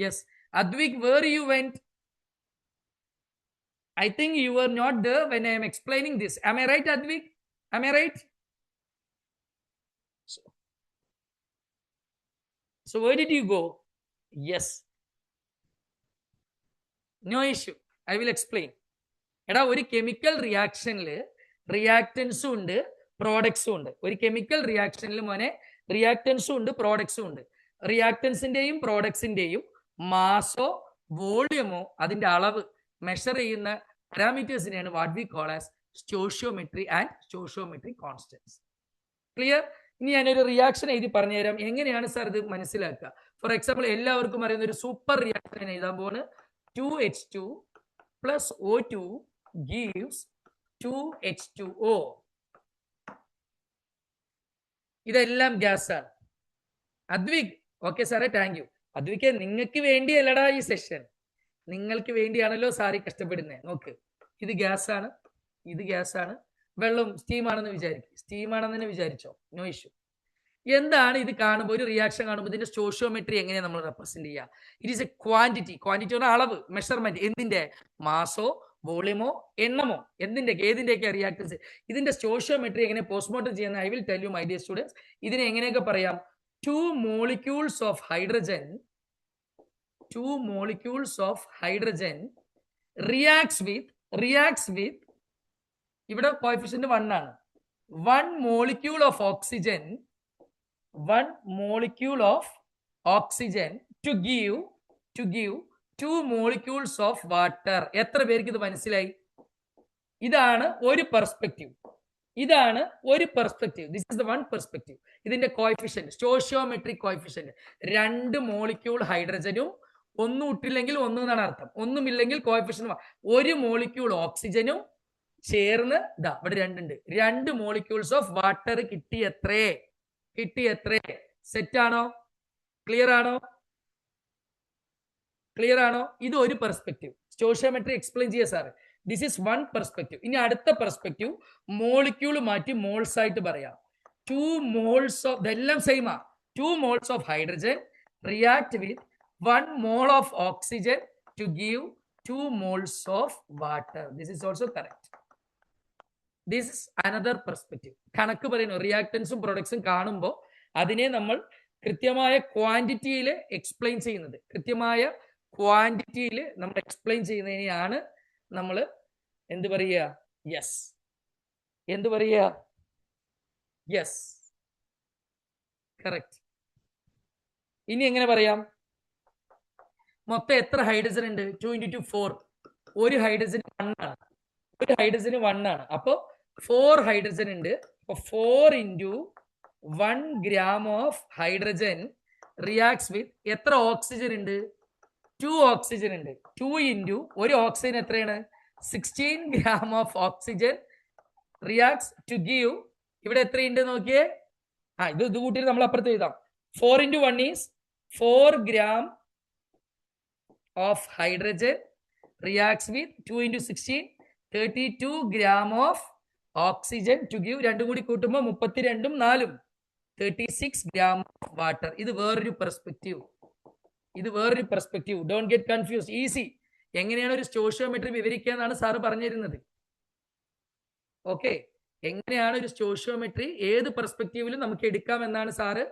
Yes. Advik, where you went? I think you were not there when I am explaining this. Am I right, Advik? Am I right? So where did you go? Yes. No issue. I will explain. എടാ, ഒരു chemical റിയാക്ഷനിൽ റിയാക്ടൻസും ഉണ്ട് പ്രോഡക്ട്സും ഉണ്ട്. ഒരു chemical റിയാക്ഷനിൽ മോനെ റിയാക്ടൻസും ഉണ്ട് പ്രോഡക്ട്സും ഉണ്ട്. റിയാക്ടൻസിന്റെയും പ്രോഡക്ട്സിന്റെയും മാസോ വോള്യമോ അതിന്റെ അളവ് മെഷർ ചെയ്യുന്ന പാരാമീറ്റേഴ്സിനെയാണ് what we call as stoichiometry and stoichiometric constants. Clear? ഇനി ഞാനൊരു റിയാക്ഷൻ എഴുതി പറഞ്ഞുതരാം. എങ്ങനെയാണ് സാർ ഇത് മനസ്സിലാക്കുക? ഫോർ എക്സാമ്പിൾ, എല്ലാവർക്കും അറിയുന്ന ഒരു സൂപ്പർ റിയാക്ഷൻ എഴുതാൻ പോകുന്നത് 2H2 plus O2 gives 2H2O. ഇതെല്ലാം ഗ്യാസ് ആണ്. അദ്വിക്, ഓക്കെ സാറേ, താങ്ക് യു. അദ്വിക്ക്, നിങ്ങൾക്ക് വേണ്ടിയല്ലടാ ഈ സെഷൻ, നിങ്ങൾക്ക് വേണ്ടിയാണല്ലോ സാറി കഷ്ടപ്പെടുന്നത്. നോക്ക്, ഇത് ഗ്യാസ് ആണ്, ഇത് ഗ്യാസ് ആണ്, വെള്ളം സ്റ്റീം ആണെന്ന് വിചാരിക്കും. സ്റ്റീം ആണെന്ന് തന്നെ വിചാരിച്ചോ, നോ ഇഷ്യൂ. എന്താണ് ഇത് കാണുമ്പോൾ, ഒരു റിയാക്ഷൻ കാണുമ്പോൾ ഇതിന്റെ സ്റ്റോഷിയോമെട്രി എങ്ങനെയാണ് നമ്മൾ റെപ്രസെന്റ് ചെയ്യുക? It is A quantity. Quantity പറഞ്ഞ അളവ്, മെഷർമെന്റ്. എന്തിന്റെ? മാസോ വോളിയമോ എണ്ണമോ, ഏതിന്റെയൊക്കെ റിയാക്ടൻസ്. ഇതിന്റെ സ്റ്റോഷിയോമെട്രി എങ്ങനെ പോസ്റ്റ്മോർട്ടം ചെയ്യുന്ന I will tell U my dear students. ഇതിനെ എങ്ങനെയൊക്കെ പറയാം? 2 molecules of hydrogen reacts with ഇവിടെ കോഎഫിഷ്യന്റ് 1 ആണ്. 1 molecule of oxygen to give 2 molecules of water. എത്ര പേർക്ക് ഇത് മനസ്സിലായി? ഇതാണ് ഒരു perspective. This is the one perspective. ഇതിന്റെ കോഎഫിഷ്യന്റ്, സ്റ്റോഷിയോമെട്രിക് കോഎഫിഷ്യന്റ്, 2 മോളിക്യൂൾ ഹൈഡ്രജനും, ഒന്നും ഇട്ടില്ലെങ്കിൽ ഒന്ന് എന്നാണ് അർത്ഥം, ഒന്നുമില്ലെങ്കിൽ കോഎഫിഷ്യന്റ് 1 മോളിക്യൂൾ ഓക്സിജനും ചേർന്ന് ഇതാ ഇവിടെ 2 ഉണ്ട്. 2 മോളിക്യൂൾസ് ഓഫ് വാട്ടർ കിട്ടിയത്രേ. സെറ്റ് ആണോ? ക്ലിയർ ആണോ? ഇത് ഒരു പെർസ്പെക്റ്റീവ്. സ്റ്റോഷിയോമെട്രി എക്സ്പ്ലെയിൻ ചെയ്യാ sir. This is one perspective. ഇനി അടുത്ത പെർസ്പെക്റ്റീവ്, മോളിക്യൂൾ മാറ്റി മോൾസ് ആയിട്ട് പറയാം. 2 moles of, ഇതെല്ലാം സെയിമാ. 2 moles of hydrogen react with 1 mole of oxygen to give 2 moles of water. This is also correct. This is another perspective. കണക്ക് പറയുന്നു, റിയാക്ടൻസും പ്രൊഡക്ട്സും കാണുമ്പോൾ അതിനെ നമ്മൾ കൃത്യമായ ക്വാണ്ടിറ്റിയിൽ എക്സ്പ്ലെയിൻ ചെയ്യുന്നത്. നമ്മൾ എക്സ്പ്ലെയിൻ ചെയ്യുന്നതിനെയാണ് നമ്മൾ എന്ത് പറയുക? Yes, correct. ഇനി എങ്ങനെ പറയാം? മൊത്തം എത്ര ഹൈഡ്രജൻ ഉണ്ട്? 2 × 2 4. ഒരു ഹൈഡ്രജൻ 1 ആണ്. അപ്പൊ 4 ഹൈഡ്രജൻ ഉണ്ട്. അപ്പൊ 4 × 1 gram ഓഫ് ഹൈഡ്രജൻ റിയാക്ട്സ് വിത്ത് എത്ര ഓക്സിജൻ ഉണ്ട്? 2 ഓക്സിജൻ ഉണ്ട്. 2 × ഒരു ഓക്സിജൻ എത്രയാണ്? 16 gram of oxygen reacts to give ഇവിടെ എത്രയുണ്ട് നോക്കിയേ. ഇത് കൂട്ടിയിട്ട് നമ്മൾ അപ്പുറത്ത് എഴുതാം. 4 into 1 is 4 gram of hydrogen reacts with 2 into 16 32 gram of oxygen to give, രണ്ടും കൂടി കൂട്ടുമ്പോൾ 32 4 36 gram of water. ഇത് വേറൊരു perspective. Don't get confuse. Easy. എങ്ങനെയാണ് ഒരു സ്റ്റോഷിയോമെട്രി വിവരിക്കുക എന്നാണ് സാറ് പറഞ്ഞിരുന്നത്. ഓക്കെ, എങ്ങനെയാണ് ഒരു സ്റ്റോഷിയോമെട്രി ഏത് പെർസ്പെക്റ്റീവിലും നമുക്ക് എടുക്കാം എന്നാണ് സാറ്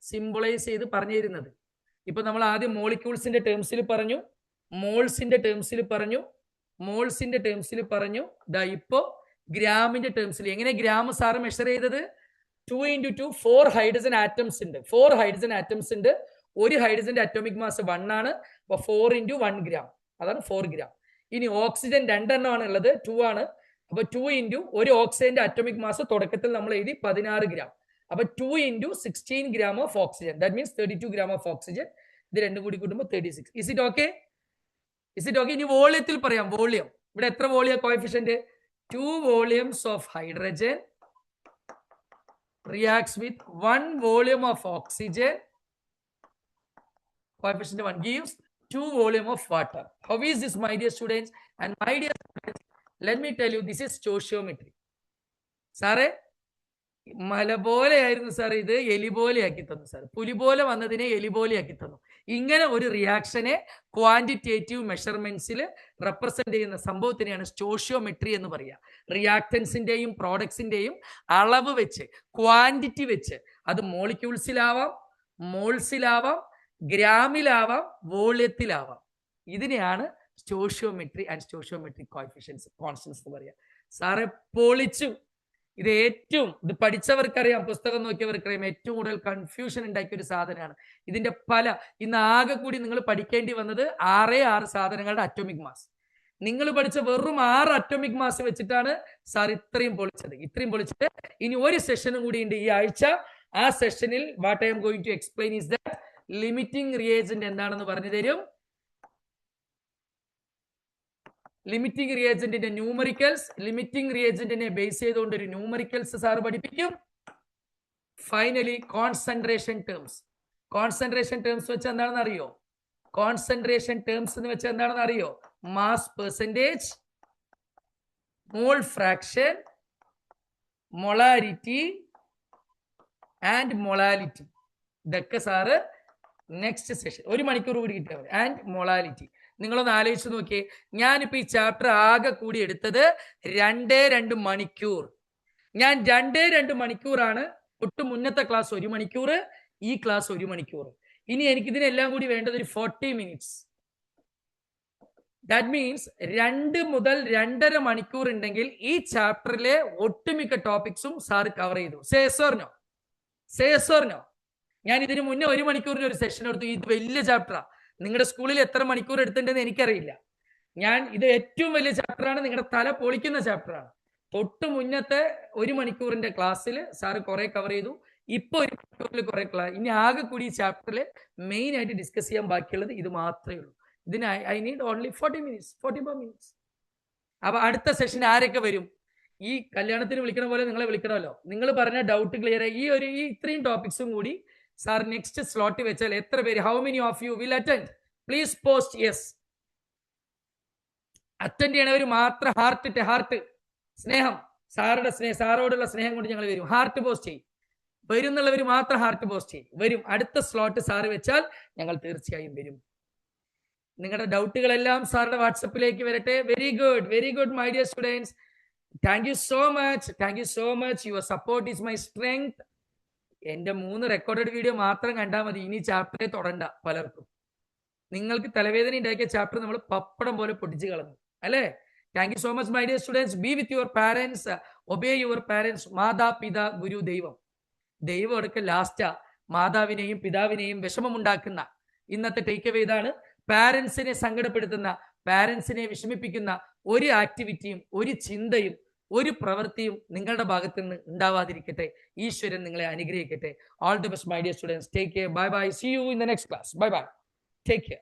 സിംബിളൈസ് ചെയ്ത് പറഞ്ഞിരുന്നത്. ഇപ്പൊ നമ്മൾ ആദ്യം മോളിക്യൂൾസിന്റെ ടേംസിൽ പറഞ്ഞു, മോൾസിന്റെ ടേംസിൽ പറഞ്ഞു. ഇപ്പോ ഗ്രാമിന്റെ ടേംസിൽ. എങ്ങനെ ഗ്രാം സാറ് മെഷർ ചെയ്തത്? 2 into 2 4 ഹൈഡ്രജൻ ആറ്റംസ് ഉണ്ട്. ഒരു ഹൈഡ്രജന്റെ അറ്റോമിക് മാസ് 1 ആണ്. അപ്പൊ 4 into 1 gram, അതാണ് 4 gram. ഇനി ഓക്സിജൻ 2 എണ്ണമാണ് ഉള്ളത്, 2 ആണ്. അപ്പൊ 2 into ഒരു ഓക്സിജന്റെ അറ്റോമിക് മാസ് തുടക്കത്തിൽ നമ്മൾ എഴുതി 16 gram. അപ്പൊ 2 into 16 gram of oxygen, that means 32 gram of oxygen. ഇത് രണ്ടും കൂടി കൂട്ടുമ്പോൾ 36. Is it okay? ഇനി വോളിയത്തിൽ പറയാം. വോളിയം ഇവിടെ എത്ര volume coefficient? 2 volumes of hydrogen reacts with 1 volume of oxygen. Coefficient 1 gives 2 volume of water. How is this, my dear students? And my dear students, let me tell you, this is stoichiometry. സാറേ, മല പോലെ ആയിരുന്നു sir, ഇത് എലി പോലെ ആക്കി തന്നു sir. പുലി പോലെ വന്നതിനെ എലി പോലെ ആക്കി തന്നു. ഇങ്ങനെ ഒരു റിയാക്ഷനെ ക്വാണ്ടിറ്റേറ്റീവ് മെഷർമെന്റ്സിൽ റെപ്രസെന്റ് ചെയ്യുന്ന സംഭവത്തിനെയാണ് സ്റ്റോഷിയോമെട്രി എന്ന് പറയുക. റിയാക്ടൻസിന്റെയും പ്രോഡക്ട്സിന്റെയും അളവ് വെച്ച്, ക്വാണ്ടിറ്റി വെച്ച്, അത് മോളിക്യൂൾസിലാവാം, മോൾസിലാവാം, ഗ്രാമിലാവാം, വോള്യത്തിലാവാം. ഇതിനെയാണ് സ്റ്റോഷിയോമെട്രി ആൻഡ് സ്റ്റോഷിയോമെട്രിക് കോഎഫിഷ്യൻസ്, കോൺസ്റ്റൻസ് എന്ന് പറയുക. സാറെ പൊളിച്ചു. ഇത് പഠിച്ചവർക്കറിയാം, പുസ്തകം നോക്കിയവർക്കറിയാം, ഏറ്റവും കൂടുതൽ കൺഫ്യൂഷൻ ഉണ്ടാക്കിയ ഒരു സാധനമാണ്. ഇതിന്റെ ഇന്ന് ആകെ കൂടി നിങ്ങൾ പഠിക്കേണ്ടി വന്നത് 6 സാധനങ്ങളുടെ അറ്റോമിക് മാസ്. നിങ്ങൾ പഠിച്ച വെറും 6 അറ്റോമിക് മാസ് വെച്ചിട്ടാണ് സാർ ഇത്രയും പൊളിച്ചത്. ഇനി ഒരു സെഷനും കൂടി ഉണ്ട് ഈ ആഴ്ച. ആ സെഷനിൽ what I am going to explain is that limiting reagent എന്താണെന്ന് പറഞ്ഞു തരും. ലിമിറ്റിംഗ് റിയേജന്റിന്റെ ന്യൂമറിക്കൽസ്, ലിമിറ്റിംഗ് റിയേജന്റിനെ ബേസ് ചെയ്തുകൊണ്ട് ഒരു ന്യൂമറിക്കൽസ് സാർ പഠിപ്പിക്കും. Finally concentration terms. Concentration terms വെച്ചാൽ എന്താണെന്ന് അറിയോ? Mass percentage, mole fraction, molarity and molality. ഇതൊക്കെ സാറ് നെക്സ്റ്റ് സെഷൻ 1 മണിക്കൂർ കൂടി കിട്ടിയാൽ മതി. ആൻഡ് മൊളാലിറ്റി നിങ്ങളൊന്ന് ആലോചിച്ച് നോക്കിയേ. ഞാനിപ്പോ ഈ ചാപ്റ്റർ ആകെ കൂടി എടുത്തത് 2 മണിക്കൂർ. ഞാൻ 2 മണിക്കൂറാണ്. തൊട്ട് മുന്നത്തെ ക്ലാസ് 1 മണിക്കൂർ, ഈ ക്ലാസ് 1 മണിക്കൂർ. ഇനി എനിക്ക് ഇതിനെല്ലാം കൂടി വേണ്ടത് ഒരു 40 minutes. ദാറ്റ് മീൻസ് 2 മുതൽ 2.5 മണിക്കൂർ ഉണ്ടെങ്കിൽ ഈ ചാപ്റ്ററിലെ ഒട്ടുമിക്ക ടോപ്പിക്സും സാർ കവർ ചെയ്തു. സേസോർനോ? ഞാൻ ഇതിന് മുന്നേ 1 മണിക്കൂറിന് ഒരു സെഷൻ എടുത്തു. ഇത് വലിയ ചാപ്റ്ററാ. നിങ്ങളുടെ സ്കൂളിൽ എത്ര മണിക്കൂർ എടുത്തിട്ടുണ്ടെന്ന് എനിക്കറിയില്ല. ഇത് ഏറ്റവും വലിയ ചാപ്റ്ററാണ്, നിങ്ങളുടെ തല പൊളിക്കുന്ന ചാപ്റ്ററാണ്. തൊട്ട് മുന്നത്തെ 1 മണിക്കൂറിന്റെ ക്ലാസ്സിൽ സാറ് കുറെ കവർ ചെയ്തു. ഇപ്പൊ 1 മണിക്കൂറിൽ കുറെ ക്ലാസ്. ഇനി ആകെ കൂടി ഈ ചാപ്റ്ററിൽ മെയിൻ ആയിട്ട് ഡിസ്കസ് ചെയ്യാൻ ബാക്കിയുള്ളത് ഇത് മാത്രമേ ഉള്ളൂ. ഇതിന് ഐ നീഡ് ഓൺലി 45 minutes. അപ്പൊ അടുത്ത സെഷൻ ആരൊക്കെ വരും? ഈ കല്യാണത്തിന് വിളിക്കണ പോലെ നിങ്ങളെ വിളിക്കണമല്ലോ. നിങ്ങൾ പറഞ്ഞ ഡൗട്ട് ക്ലിയർ ആയി. ഈ ഇത്രയും ടോപ്പിക്സും കൂടി സാർ നെക്സ്റ്റ് സ്ലോട്ട് വെച്ചാൽ എത്ര പേര്, how many of you will attend? Please post yes. Attend ചെയ്യണവർ മാത്രം ഹാർട്ട് സ്നേഹം, സാറോടുള്ള സ്നേഹം കൊണ്ട് ഞങ്ങൾ വരും. ഹാർട്ട് പോസ്റ്റ് ചെയ്യും. വരുന്നുള്ളവർ മാത്രം ഹാർട്ട് പോസ്റ്റ് ചെയ്യും. വരും. അടുത്ത സ്ലോട്ട് സാറ് വെച്ചാൽ ഞങ്ങൾ തീർച്ചയായും വരും. നിങ്ങളുടെ ഡൗട്ടുകളെല്ലാം സാറുടെ വാട്സപ്പിലേക്ക് വരട്ടെ. Very good my dear students. Thank you so much. Your support is my strength. എന്റെ 3 റെക്കോർഡഡ് വീഡിയോ മാത്രം കണ്ടാൽ മതി. ഇനി ചാപ്റ്ററെ തൊടണ്ട. പലർക്കും നിങ്ങൾക്ക് തലവേദന ഉണ്ടാക്കിയ ചാപ്റ്റർ നമ്മൾ പപ്പടം പോലെ പൊട്ടിച്ച് കളഞ്ഞു അല്ലേ? Thank you so much my dear students. Be with your parents, obey your parents. മാതാപിതാ ഗുരു ദൈവം. ദൈവം അടുക്ക ലാസ്റ്റാ. മാതാവിനെയും പിതാവിനെയും വിഷമമുണ്ടാക്കുന്ന ഇന്നത്തെ ടേക്ക് അവേ ഇതാണ്. പാരന്റ്സിനെ സങ്കടപ്പെടുത്തുന്ന, പാരന്റ്സിനെ വിഷമിപ്പിക്കുന്ന ഒരു ആക്ടിവിറ്റിയും, ഒരു ചിന്തയും, ഒരു പ്രവൃത്തിയും നിങ്ങളുടെ ഭാഗത്ത് നിന്ന് ഉണ്ടാവാതിരിക്കട്ടെ. ഈശ്വരൻ നിങ്ങളെ അനുഗ്രഹിക്കട്ടെ. All the best my dear students. Take care. Bye. See you in the next class. Bye. Take care.